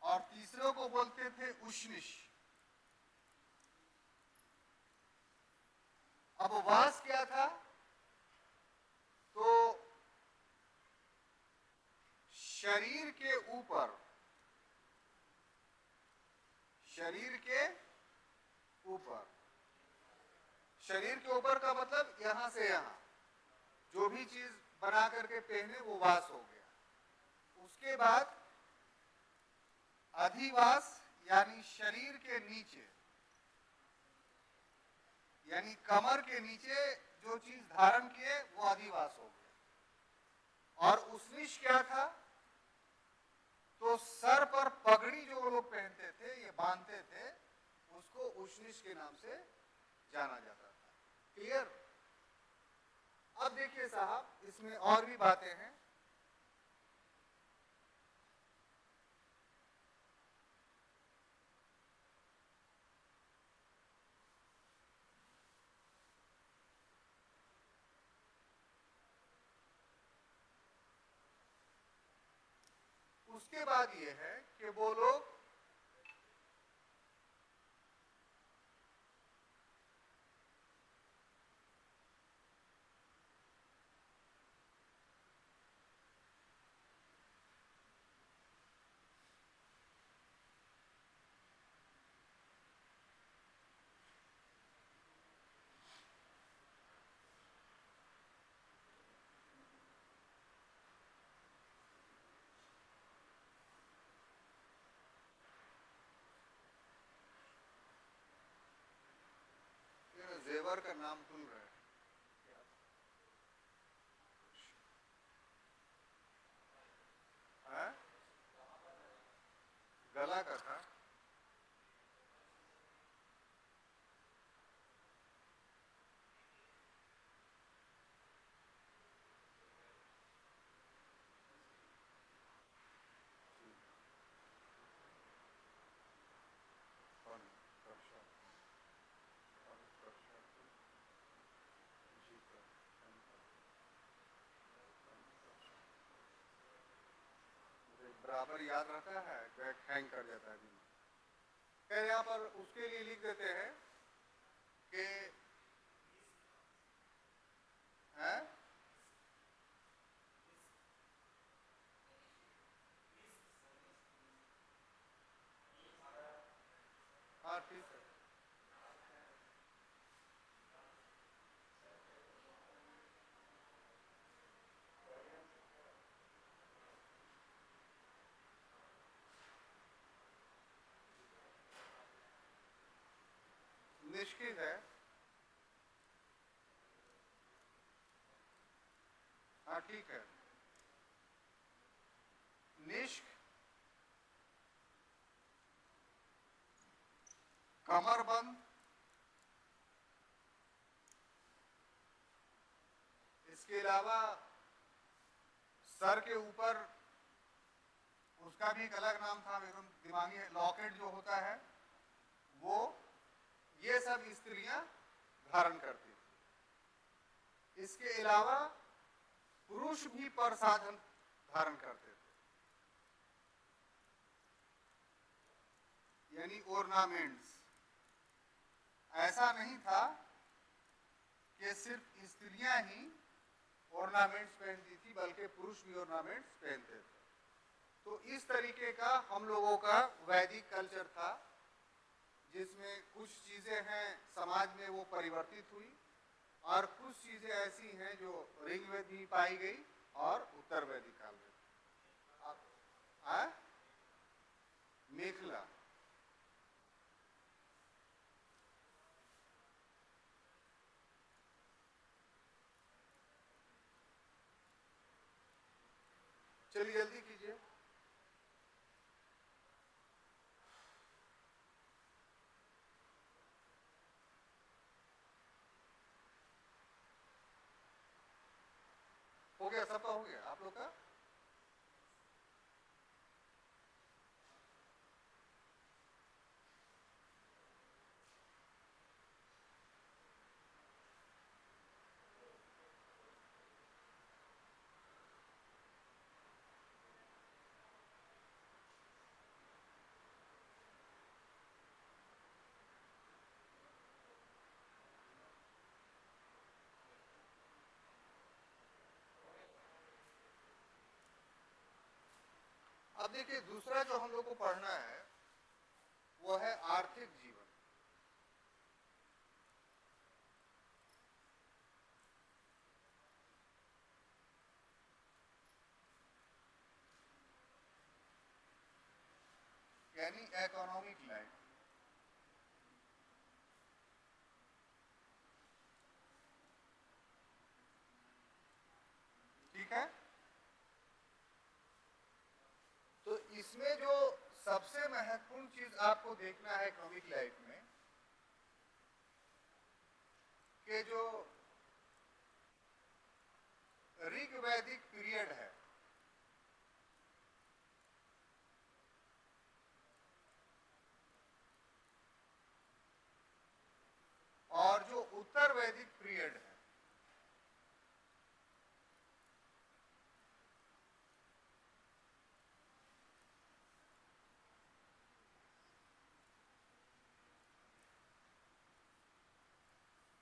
और तीसरे को बोलते थे उष्णिश। अब वास क्या था? तो शरीर के ऊपर, शरीर के ऊपर, शरीर के ऊपर का मतलब यहां से यहां जो भी चीज बना करके पहने वो वास हो गया। उसके बाद अधिवास यानी शरीर के नीचे, यानी कमर के नीचे जो चीज धारण किए वो अधिवास हो गया। और उष्णिश क्या था? तो सर पर पगड़ी जो वो लोग पहनते थे, ये बांधते थे, उसको उष्णिश के नाम से जाना जाता था। क्लियर? अब देखिए साहब, इसमें और भी बातें हैं। उसके बाद ये है कि वो लोग जेवर का नाम भूल रहे हैं? गला का था। बराबर याद रहता है, बैक हैंग कर जाता है। फिर यहाँ पर उसके लिए लिख देते हैं कि है? हाँ ठीक है। निष्कित है। हाँ ठीक है। निष्क, कमरबंद, इसके अलावा सर के ऊपर उसका भी एक अलग नाम था, एकदम दिमागी, लॉकेट जो होता है वो, ये सब स्त्रियां धारण करती थी। इसके अलावा पुरुष भी प्रसाधन धारण करते थे, यानी ऑर्नामेंट्स। ऐसा नहीं था कि सिर्फ स्त्रियां ही ऑर्नामेंट्स पहनती थी, बल्कि पुरुष भी ऑर्नामेंट्स पहनते थे। तो इस तरीके का हम लोगों का वैदिक कल्चर था, जिसमें कुछ चीजें हैं समाज में वो परिवर्तित हुई और कुछ चीजें ऐसी हैं जो ऋग्वेद में पाई गई और उत्तर वैदिक काल में। मेखला, चलिए जल्दी कीजिए। हो गया, सबका हो गया आप लोग का? अब देखिए, दूसरा जो हम लोग को पढ़ना है वो है आर्थिक जीवन। यानी इकोनॉमिक लाइफ। ठीक है, तो इसमें जो सबसे महत्वपूर्ण चीज आपको देखना है इकोनॉमिक लाइफ में, कि जो ऋग्वैदिक पीरियड है और जो उत्तर वैदिक पीरियड है,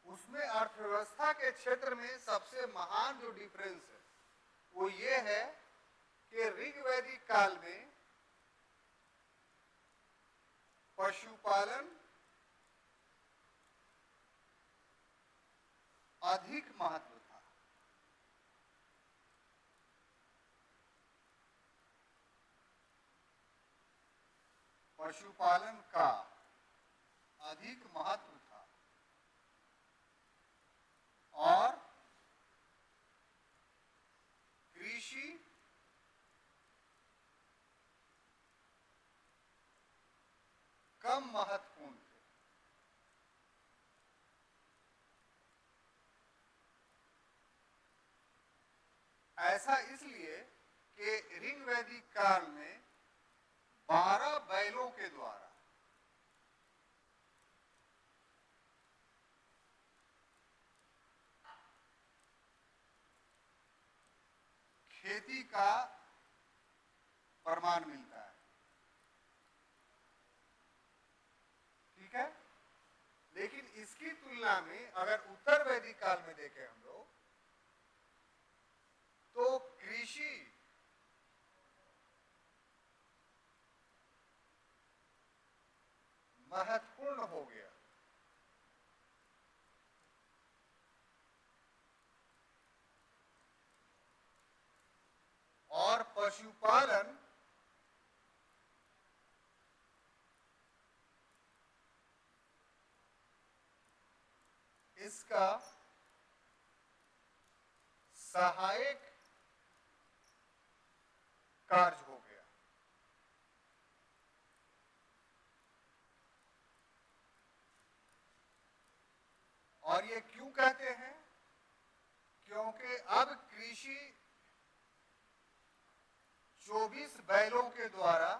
उसमें अर्थव्यवस्था के क्षेत्र में सबसे महान जो डिफरेंस है वो ये है कि ऋग्वैदिक काल में पशुपालन अधिक महत्व था। पशुपालन का अधिक महत्व था और कृषि कम महत्वपूर्ण थे। ऐसा इसलिए कि ऋग्वैदिक काल में 12 बैलों के द्वारा खेती का प्रमाण मिलता है। ठीक है, लेकिन इसकी तुलना में अगर उत्तर वैदिक काल में देखें हम लोग, तो कृषि महत्वपूर्ण हो गया और पशुपालन इसका सहायक कार्य हो गया। और ये क्यों कहते हैं? क्योंकि अब कृषि 24 बैलों के द्वारा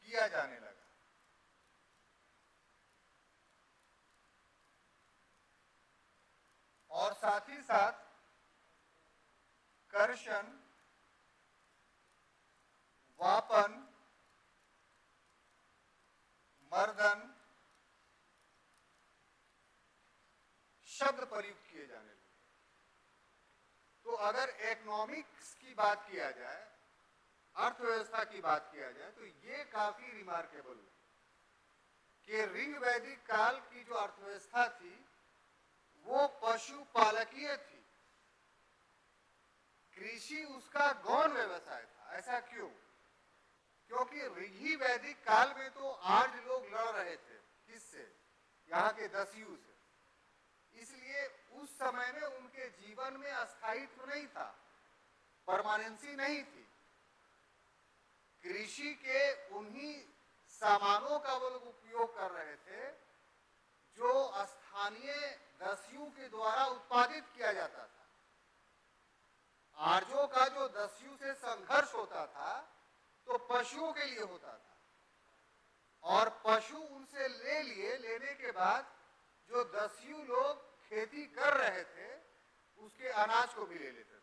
किया जाने लगा। साथ ही साथ कर्षण, वापन, मर्दन शब्द प्रयुक्त किए जाने लगे। तो अगर इकोनॉमिक्स की बात किया जाए, अर्थव्यवस्था की बात किया जाए, तो ये काफी रिमार्केबल है कि ऋग वैदिक काल की जो अर्थव्यवस्था थी वो पशुपालकीय थी। कृषि उसका गौण व्यवसाय था। ऐसा क्यों? क्योंकि ऋग्ही वैदिक काल में तो आर्य लोग लड़ रहे थे। किससे? यहाँ के दस्यु से। इसलिए उस समय में उनके जीवन में अस्थायित्व नहीं था, परमानेंसी नहीं थी। कृषि के उन्हीं सामानों का वो लोग उपयोग कर रहे थे जो स्थानीय दस्युओं के द्वारा उत्पादित किया जाता था। आर्यों का जो दस्यु से संघर्ष होता था तो पशुओं के लिए होता था, और पशु उनसे लेने के बाद जो दस्यु लोग खेती कर रहे थे उसके अनाज को भी ले लेते थे।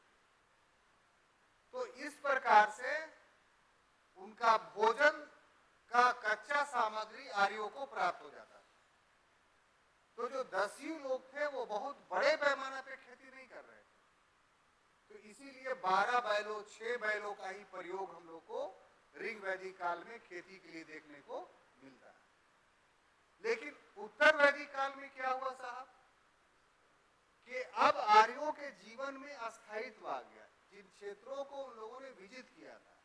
तो इस प्रकार से उनका भोजन का कच्चा सामग्री आर्यों को प्राप्त हो जाता था। तो जो दस्यु लोग थे वो बहुत बड़े पैमाने पे खेती नहीं कर रहे थे, तो इसीलिए 12 बैलों 6 बैलों का ही प्रयोग हम लोग को ऋग वैदिक काल में खेती के लिए देखने को मिलता है। लेकिन उत्तर वैदिक काल में क्या हुआ साहब कि अब आर्यों के जीवन में अस्थायित्व आ गया। जिन क्षेत्रों को उन लोगों ने विजित किया था,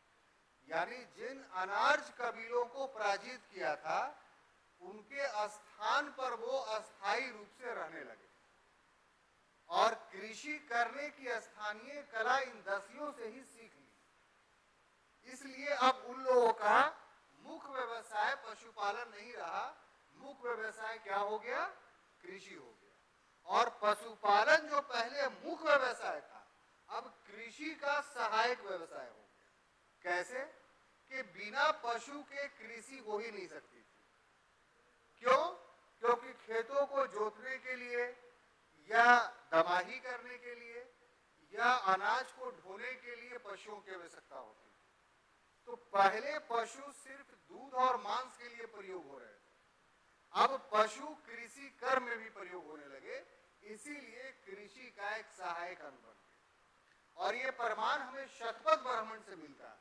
यानी जिन अनार्य कबीलों को पराजित किया था, उनके स्थान पर वो अस्थायी रूप से रहने लगे और कृषि करने की स्थानीय कला इन दस्युओं से ही सीख ली। इसलिए अब उन लोगों का मुख्य व्यवसाय पशुपालन नहीं रहा, मुख्य व्यवसाय क्या हो गया? कृषि हो गया। और पशुपालन जो पहले मुख्य व्यवसाय था, अब कृषि का सहायक व्यवसाय हो गया। कैसे? कि बिना पशु के कृषि हो ही नहीं सकती थी। क्यों? क्योंकि खेतों को जोतने के लिए या दमाही करने के लिए या अनाज को ढोने के लिए पशुओं की आवश्यकता होती थी। तो पहले पशु सिर्फ दूध और मांस के लिए प्रयोग हो रहे थे, अब पशु कृषि कर्म में भी प्रयोग होने लगे। इसीलिए कृषि का एक सहायक अंग बन गया। और ये प्रमाण हमें शतपथ ब्राह्मण से मिलता है।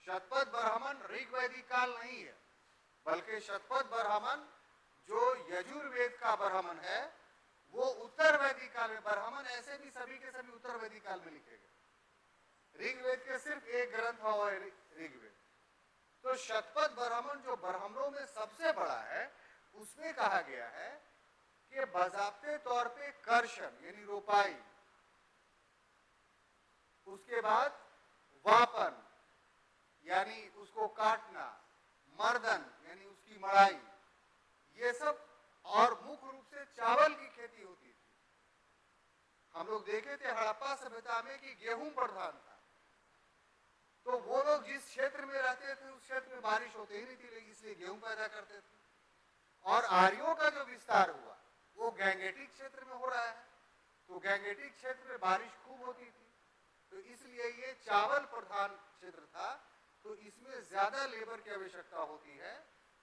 शतपथ ब्राह्मण ऋग वैदिक काल नहीं है, बल्कि शतपथ ब्राह्मण जो यजुर्वेद का ब्राह्मण है वो उत्तर वैदिक काल में। ब्राह्मण ऐसे भी सभी के सभी उत्तर वैदिक काल में लिखे गए। ऋग्वेद के सिर्फ एक ग्रंथ हुआ है ऋग्वेद। तो शतपथ ब्राह्मण जो ब्राह्मणों में सबसे बड़ा है, उसमें कहा गया है कि बाज़ाब्ते तौर पे कर्षण यानी रोपाई, उसके बाद वापन यानी उसको काटना, मर्दन यानी उसकी मड़ाई, ये सब, और मुख्य रूप से चावल की खेती होती थी। हम लोग देखे थे हड़प्पा सभ्यता में कि गेहूं प्रधान था, तो वो लोग जिस क्षेत्र में रहते थे उस क्षेत्र में बारिश होती ही नहीं थी, इसलिए गेहूं पैदा करते थे। और आर्यों का जो विस्तार हुआ वो गैंगेटिक क्षेत्र में हो रहा है, तो गैंगेटिक क्षेत्र में बारिश खूब होती थी, तो इसलिए ये चावल प्रधान क्षेत्र था। तो इसमें ज्यादा लेबर की आवश्यकता होती है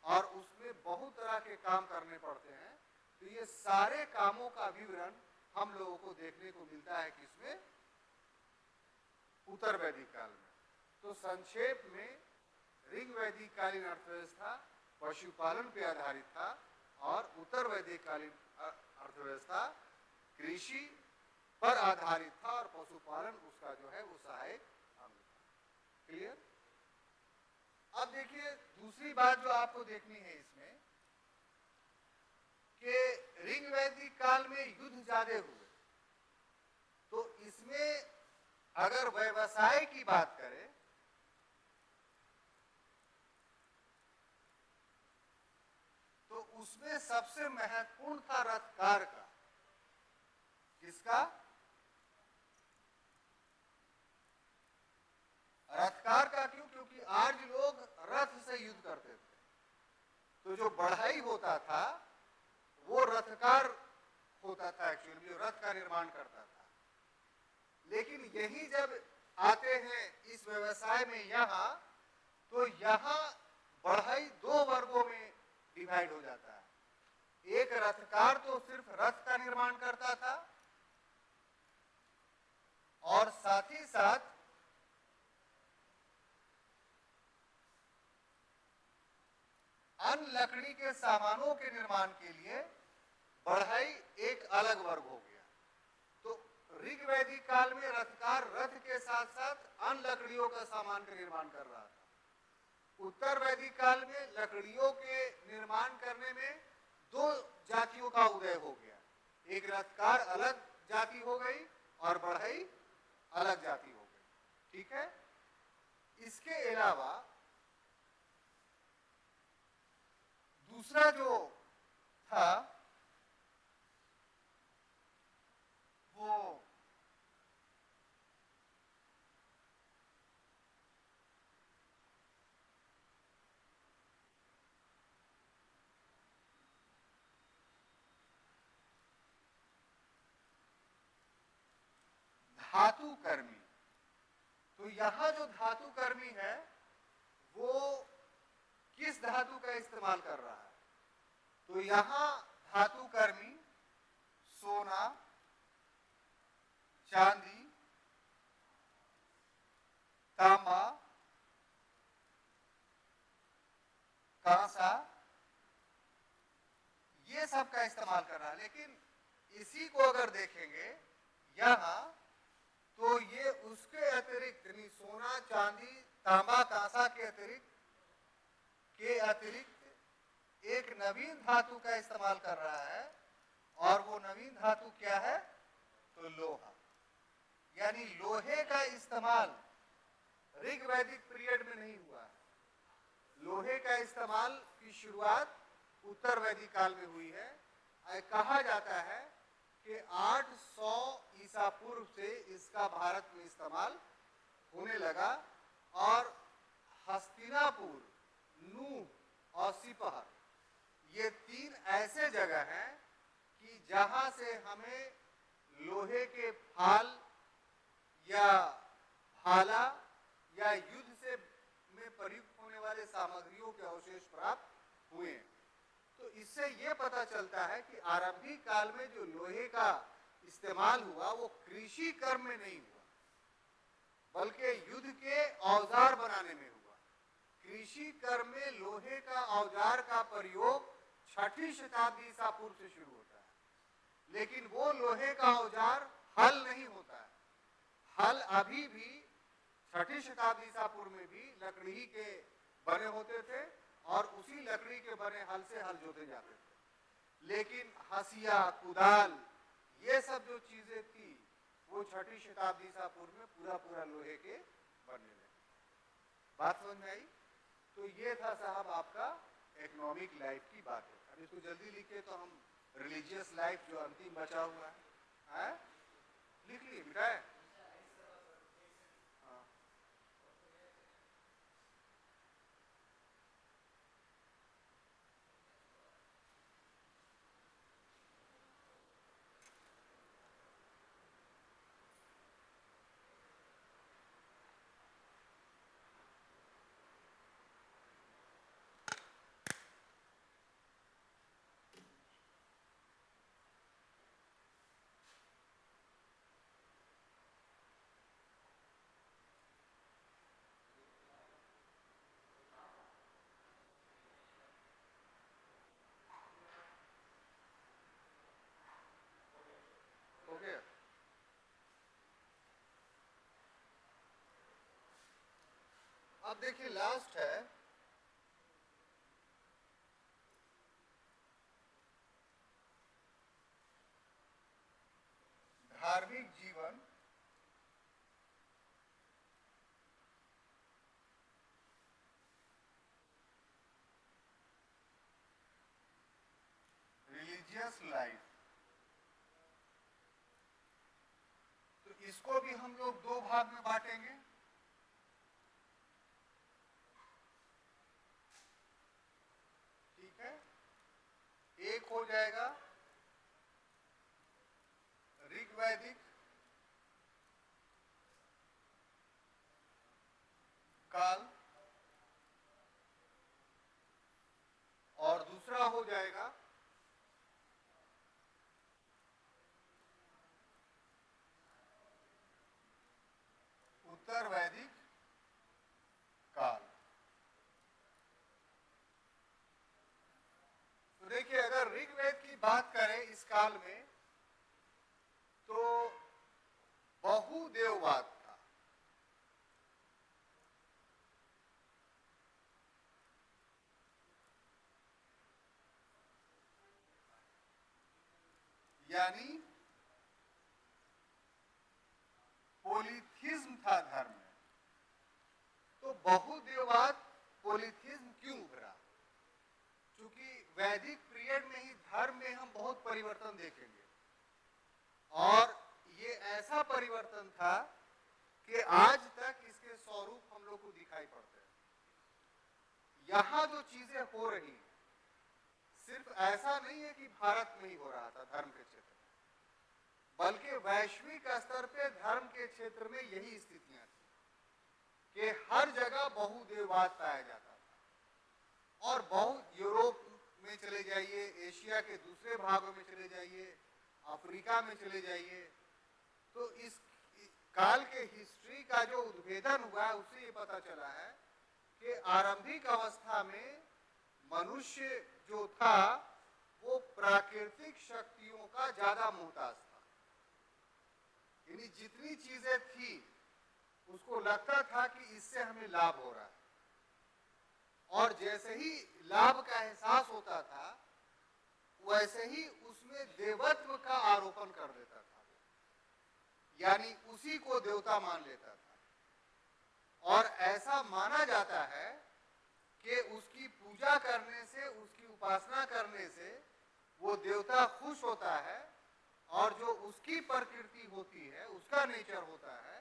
और उसमें बहुत तरह के काम करने पड़ते हैं। तो ये सारे कामों का विवरण हम लोगों को देखने को मिलता है किसमें? उत्तर वैदिक काल में। तो संक्षेप में ऋग वैदिक कालीन अर्थव्यवस्था पशुपालन पे आधारित था और उत्तर वैदिक कालीन अर्थव्यवस्था कृषि पर आधारित था और पशुपालन उसका जो है वो सहायक अंग था। क्लियर? अब देखिए दूसरी बात जो आपको देखनी है इसमें कि ऋग वैदिक काल में युद्ध ज्यादा हुए, तो इसमें अगर व्यवसाय की बात करें तो उसमें सबसे महत्वपूर्ण था रथकार का। किसका? रथकार का। क्यों? क्योंकि आज लोग रथ से युद्ध करते थे, तो जो बढ़ाई होता था वो रथकार होता था एक्चुअली, जो रथ का निर्माण करता था। लेकिन यही जब आते हैं इस व्यवसाय में यहाँ, तो यहाँ बढ़ई दो वर्गों में डिवाइड हो जाता है। एक रथकार तो सिर्फ रथ का निर्माण करता था, और साथ ही साथ अन्य लकड़ी के सामानों के निर्माण के लिए बढ़ई एक अलग वर्ग हो गया। तो ऋग वैदिक काल में रथकार रथ के साथ साथ अन्य लकड़ियों का सामान का निर्माण कर रहा था। उत्तर वैदिक काल में लकड़ियों के निर्माण करने में दो जातियों का उदय हो गया। एक रथकार अलग जाति हो गई और बढ़ई अलग जाति हो गई। ठीक है। इसके अलावा दूसरा जो था वो धातु कर्मी। तो यहां जो धातु कर्मी है वो किस धातु का इस्तेमाल कर रहा है? तो यहां धातु कर्मी सोना, चांदी, तांबा, कांसा, ये सब का इस्तेमाल कर रहा है। लेकिन इसी को अगर देखेंगे यहां, तो ये उसके अतिरिक्त यानी सोना, चांदी, तांबा, कांसा के अतिरिक्त एक नवीन धातु का इस्तेमाल कर रहा है। और वो नवीन धातु क्या है? तो लोहा। यानी लोहे का इस्तेमाल ऋग वैदिक पीरियड में नहीं हुआ है। लोहे का इस्तेमाल की शुरुआत उत्तर वैदिक काल में हुई है। कहा जाता है कि 800 ईसा पूर्व से इसका भारत में इस्तेमाल होने लगा। और हस्तिनापुर, नूह और सिपहर, ये तीन ऐसे जगह हैं कि जहां से हमें लोहे के फाल या भाला या युद्ध से में प्रयुक्त होने वाले सामग्रियों के अवशेष प्राप्त हुए। तो इससे यह पता चलता है कि आरंभिक काल में जो लोहे का इस्तेमाल हुआ वो कृषि कर्म में नहीं हुआ, बल्कि युद्ध के औजार बनाने में हुआ। कृषि कर्म में लोहे का औजार का प्रयोग 6ठी शताब्दी ईसा पूर्व से शुरू होता है। लेकिन वो लोहे का औजार हल नहीं होता है। हल अभी भी 6ठी शताब्दी ईसा पूर्व में भी लकड़ी के बने होते थे और उसी लकड़ी के बने हल से हल जोते जाते थे। लेकिन हसिया, कुदाल, ये सब जो चीजें थी वो 6ठी शताब्दी ईसा पूर्व में पूरा लोहे के बनने लगे। बात समझ में आई? तो ये था साहब आपका इकोनॉमिक लाइफ की बात है। अब इसको जल्दी लिखे तो हम रिलीजियस लाइफ जो अंतिम बचा हुआ है, लिख लिए बेटा। ओके, अब देखिए लास्ट है धार्मिक जीवन रिलीजियस लाइफ। तो इसको भी हम लोग दो भाग में बांटेंगे। ठीक है, एक हो जाएगा ऋग्वैदिक काल और दूसरा हो जाएगा उत्तर वैदिक काल। तो देखिए, अगर ऋग्वेद की बात करें इस काल में तो बहुदेववाद था। यानी पोलिथिज्म था धर्म में। तो बहुदेववाद पोलिथिज्म क्यों उभरा? क्योंकि वैदिक पीरियड में ही धर्म में हम बहुत परिवर्तन देखेंगे और ये ऐसा परिवर्तन था कि आज तक इसके स्वरूप हम लोग को दिखाई पड़ते हैं। यहां जो चीजें हो रही सिर्फ ऐसा नहीं है कि भारत में ही हो रहा था धर्म के क्षेत्र में, बल्कि वैश्विक स्तर पे धर्म के क्षेत्र में यही स्थितियां थी कि हर जगह बहुदेववाद पाया जाता था। और यूरोप में चले जाइए, एशिया के दूसरे भागों में चले जाइए, अफ्रीका में चले जाइए, तो इस काल के हिस्ट्री का जो उद्भेदन हुआ है उससे ये पता चला है कि आरंभिक अवस्था में मनुष्य जो था वो प्राकृतिक शक्तियों का ज्यादा मोहताज था। यानी जितनी चीजें थी उसको लगता था कि इससे हमें लाभ हो रहा है, और जैसे ही लाभ का एहसास होता था वैसे ही उसमें देवत्व का आरोपण कर देता था, यानी उसी को देवता मान लेता था। और ऐसा माना जाता है कि उसकी पूजा करने से, उसकी उपासना करने से वो देवता खुश होता है और जो उसकी प्रकृति होती है, उसका नेचर होता है,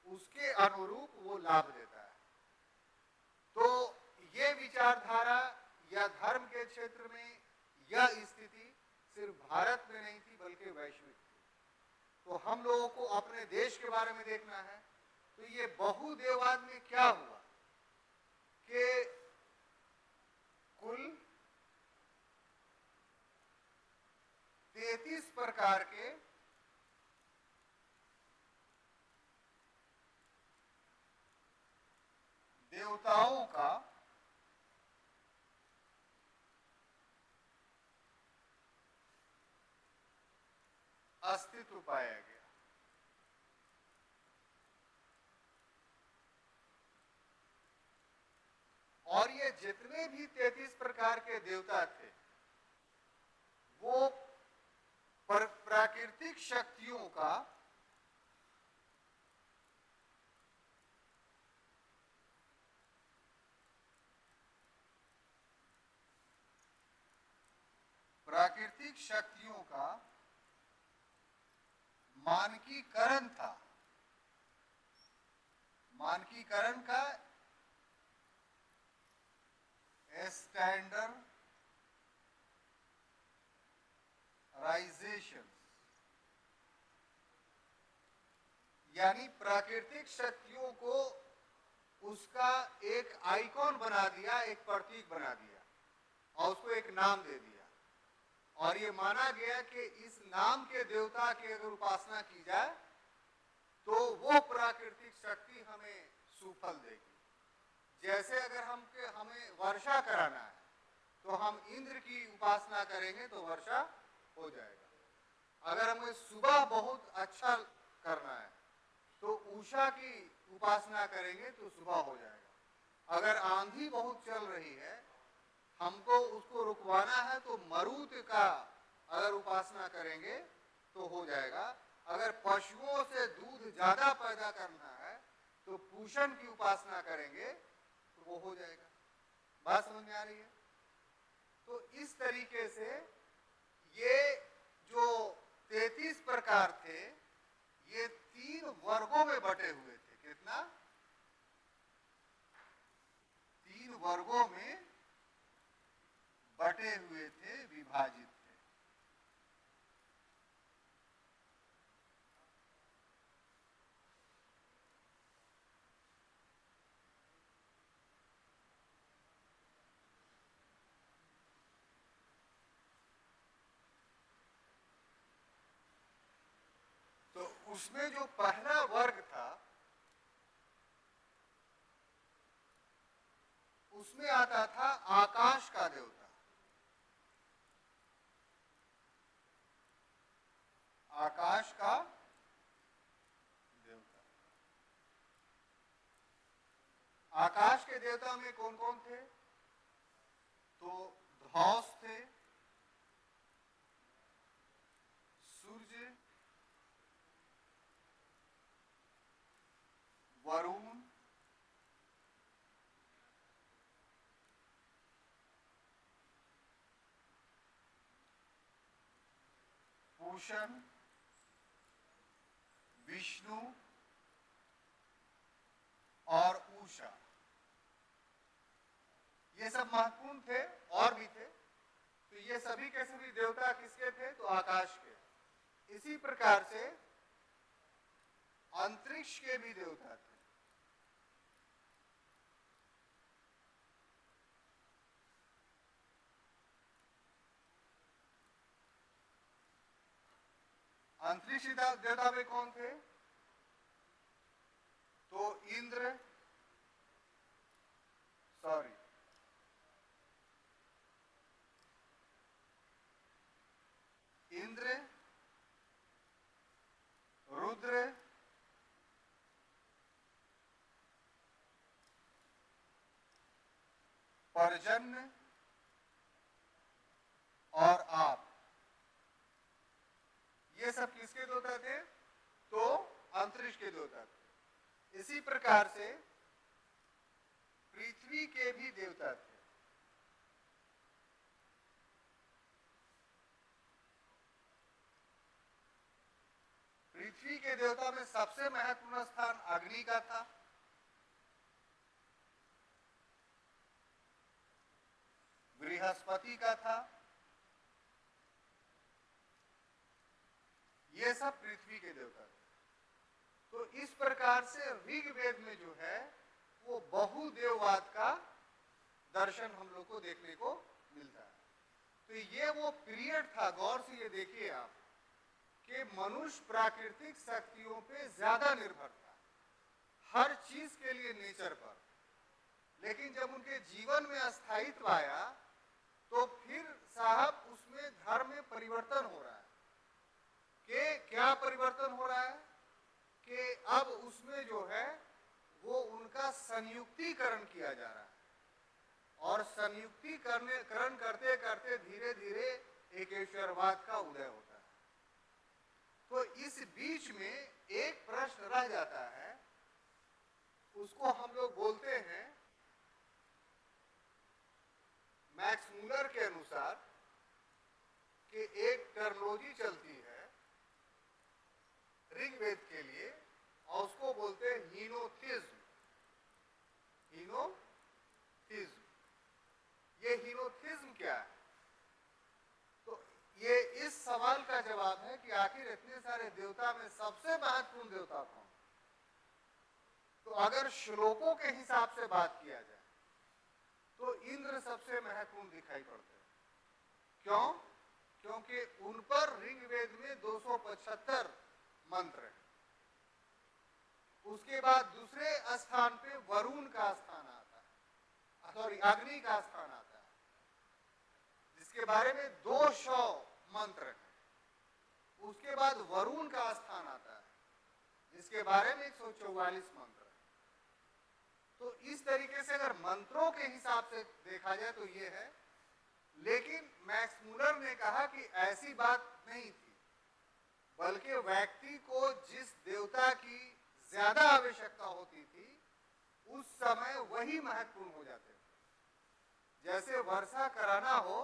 उसके अनुरूप वो लाभ देता है। तो ये विचारधारा या धर्म के क्षेत्र में यह स्थिति सिर्फ भारत में नहीं थी बल्कि वैश्विक थी। तो हम लोगों को अपने देश के बारे में देखना है। तो ये बहुदेववाद में क्या हुआ कि कुल 33 प्रकार के देवताओं का अस्तित्व पाया गया। और ये जितने भी 33 प्रकार के देवता थे वो प्राकृतिक शक्तियों का मानकीकरण था। मानकीकरण का स्टैंडर्डाइजेशन, यानी प्राकृतिक शक्तियों को उसका एक आइकॉन बना दिया, एक प्रतीक बना दिया और उसको एक नाम दे दिया। और ये माना गया कि इस नाम के देवता की अगर उपासना की जाए तो वो प्राकृतिक शक्ति हमें सुफल देगी। जैसे अगर हमें वर्षा कराना है तो हम इंद्र की उपासना करेंगे तो वर्षा हो जाएगा। अगर हमें सुबह बहुत अच्छा करना है तो उषा की उपासना करेंगे तो सुबह हो जाएगा। अगर आंधी बहुत चल रही है, हमको उसको रुकवाना है तो मरुत का अगर उपासना करेंगे तो हो जाएगा। अगर पशुओं से दूध ज्यादा पैदा करना है तो पूषण की उपासना करेंगे तो वो हो जाएगा। बात समझ में आ रही है? तो इस तरीके से ये जो 33 प्रकार थे ये 3 वर्गों में बटे हुए थे। कितना? 3 वर्गों में बटे हुए थे, विभाजित थे। उसमें जो पहला वर्ग था उसमें आता था आकाश का देवता। आकाश का देवता। आकाश के देवता में कौन कौन थे? तो धौस थे, सूर्य, वरुण, पूषण, विष्णु और उषा। ये सब महत्वपूर्ण थे, और भी थे। तो ये सभी के सभी देवता किसके थे? तो आकाश के। इसी प्रकार से अंतरिक्ष के भी देवता थे। अंतरिक्ष देवता में कौन थे? तो इंद्र, सॉरी, इंद्र, रुद्र, पर्जन्य और आप। ये सब किसके देवता थे? तो अंतरिक्ष के देवता थे। इसी प्रकार से पृथ्वी के भी देवता थे। पृथ्वी के देवता में सबसे महत्वपूर्ण स्थान अग्नि का था। बृहस्पति का था। ये सब पृथ्वी के देवता थे। तो इस प्रकार से ऋग्वेद में जो है वो बहुदेववाद का दर्शन हम लोग को देखने को मिलता है। तो ये वो पीरियड था, गौर से ये देखिए आप, कि मनुष्य प्राकृतिक शक्तियों पे ज्यादा निर्भर था, हर चीज के लिए नेचर पर। लेकिन जब उनके जीवन में अस्थायित्व आया तो फिर साहब उसमें धर्म में परिवर्तन हो रहा है। कि क्या परिवर्तन हो रहा है? कि अब उसमें जो है वो उनका संयुक्तिकरण किया जा रहा है, और संयुक्तिकरण करते करते धीरे धीरे एकेश्वरवाद का उदय होता है। तो इस बीच में एक प्रश्न रह जाता है, उसको हम लोग बोलते हैं, मैक्स मूलर के अनुसार, कि एक टर्मिनोलॉजी चलती है ऋग्वेद के लिए, और उसको बोलते हैं हीनोथिज्म। हीनोथिज्म, ये हीनोथिज्म क्या है? तो ये इस सवाल का जवाब है कि आखिर इतने सारे देवता में सबसे महत्वपूर्ण देवता कौन? तो अगर श्लोकों के हिसाब से बात किया जाए तो इंद्र सबसे महत्वपूर्ण दिखाई पड़ते हैं। क्यों? क्योंकि उन पर ऋग्वेद में 275 मंत्र है। उसके बाद दूसरे स्थान पे वरुण का स्थान आता है, सॉरी, अग्नि का स्थान आता है, जिसके बारे में 200 मंत्र है। उसके बाद वरुण का स्थान आता है, जिसके बारे में 144 मंत्र है। तो इस तरीके से अगर मंत्रों के हिसाब से देखा जाए तो ये है। लेकिन मैक्स मूलर ने कहा कि ऐसी बात नहीं थी, बल्कि व्यक्ति को जिस देवता की ज्यादा आवश्यकता होती थी उस समय वही महत्वपूर्ण हो जाते थे। जैसे वर्षा कराना हो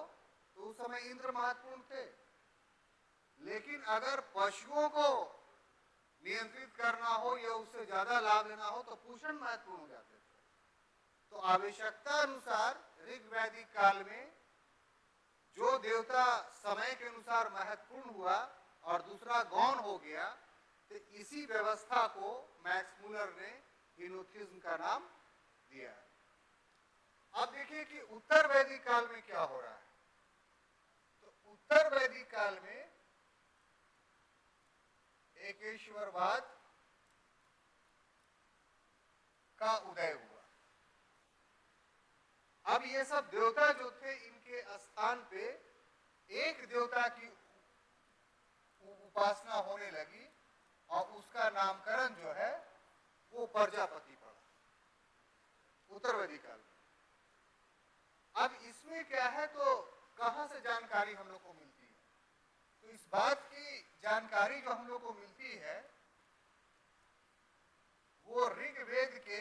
तो उस समय इंद्र महत्वपूर्ण थे, लेकिन अगर पशुओं को नियंत्रित करना हो या उससे ज्यादा लाभ लेना हो तो पूषण महत्वपूर्ण हो जाते थे। तो आवश्यकता अनुसार ऋग्वैदिक काल में जो देवता समय के अनुसार महत्वपूर्ण हुआ और दूसरा गौण हो गया, तो इसी व्यवस्था को मैक्स मूलर ने हीनोथिज्म का नाम दिया है। अब देखिए कि उत्तर वैदिक काल में क्या हो रहा है। तो उत्तर वैदिक काल में ईश्वरवाद का उदय हुआ। अब ये सब देवता जो थे, इनके स्थान पे एक देवता की उपासना होने लगी और उसका नामकरण जो है वो प्रजापति पड़ा उत्तरवेदी काल में। अब इसमें क्या है, तो कहां से जानकारी हम लोग को मिलती है? तो इस बात की जानकारी जो हम लोग को मिलती है वो ऋग्वेद के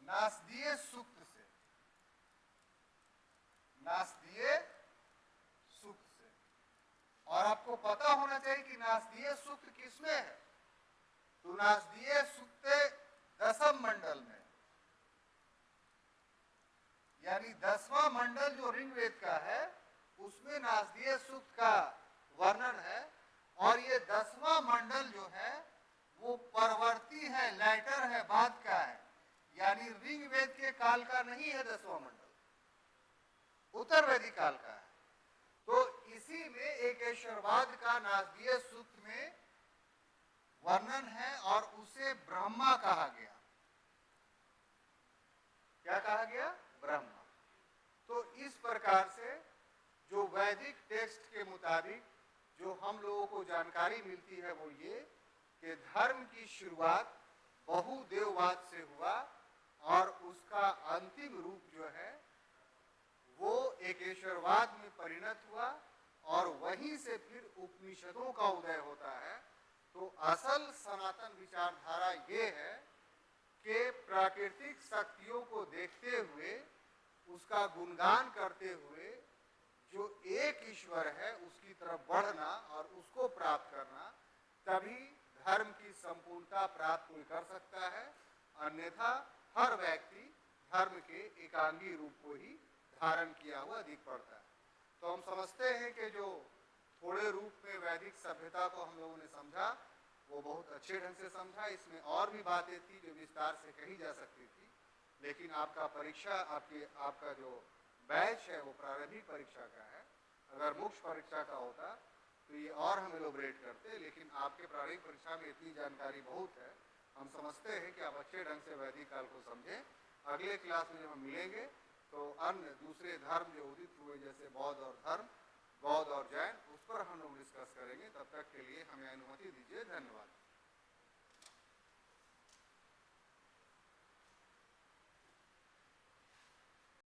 नासदीय सूक्त से, नासदीय सूक्त से। और आपको पता होना चाहिए कि नासदीय सूक्त किसमें है। तो नासदीय सूक्त दसम मंडल में, यानी 10वां मंडल जो ऋग्वेद का है उसमें नासदीय सूक्त का वर्णन है। और ये 10वां मंडल जो है वो परवर्ती है, लैटर है, बाद का है, यानी ऋग्वेद के काल का नहीं है 10वां मंडल, उत्तरवेदी काल का है। तो इसी में एकेश्वरवाद का नासदीय सूक्त में वर्णन है और उसे ब्रह्मा कहा गया। क्या कहा गया? ब्रह्मा। तो इस प्रकार से जो वैदिक टेक्स्ट के मुताबिक जो हम लोगों को जानकारी मिलती है वो ये कि धर्म की शुरुआत बहुदेववाद से हुआ और उसका अंतिम रूप जो है वो एकेश्वरवाद में परिणत हुआ और वहीं से फिर उपनिषदों का उदय होता है। तो असल सनातन विचारधारा ये है कि प्राकृतिक शक्तियों को देखते हुए, उसका गुणगान करते हुए जो एक ईश्वर है उसकी तरफ बढ़ना और उसको प्राप्त करना, तभी धर्म की संपूर्णता प्राप्त कोई कर सकता है। अन्यथा हर व्यक्ति धर्म के एकांगी रूप को ही धारण किया हुआ दिख पड़ता है। तो हम समझते हैं कि जो थोड़े रूप में वैदिक सभ्यता को हम लोगों ने समझा वो बहुत अच्छे ढंग से समझा। इसमें और भी बातें थी जो विस्तार से कही जा सकती थी, लेकिन आपका परीक्षा, आपका जो बैच है वो प्रारंभिक परीक्षा का है। अगर मुख्य परीक्षा का होता तो ये और हम एलोबरेट करते, लेकिन आपके प्रारंभिक परीक्षा में इतनी जानकारी बहुत है। हम समझते हैं कि आप अच्छे ढंग से वैदिक काल को समझें। अगले क्लास में जब हम मिलेंगे तो अन्य दूसरे धर्म जो उदित हुए जैसे बौद्ध और जैन, उस पर हम लोग डिस्कस करेंगे। तब तक के लिए हमें अनुमति दीजिए।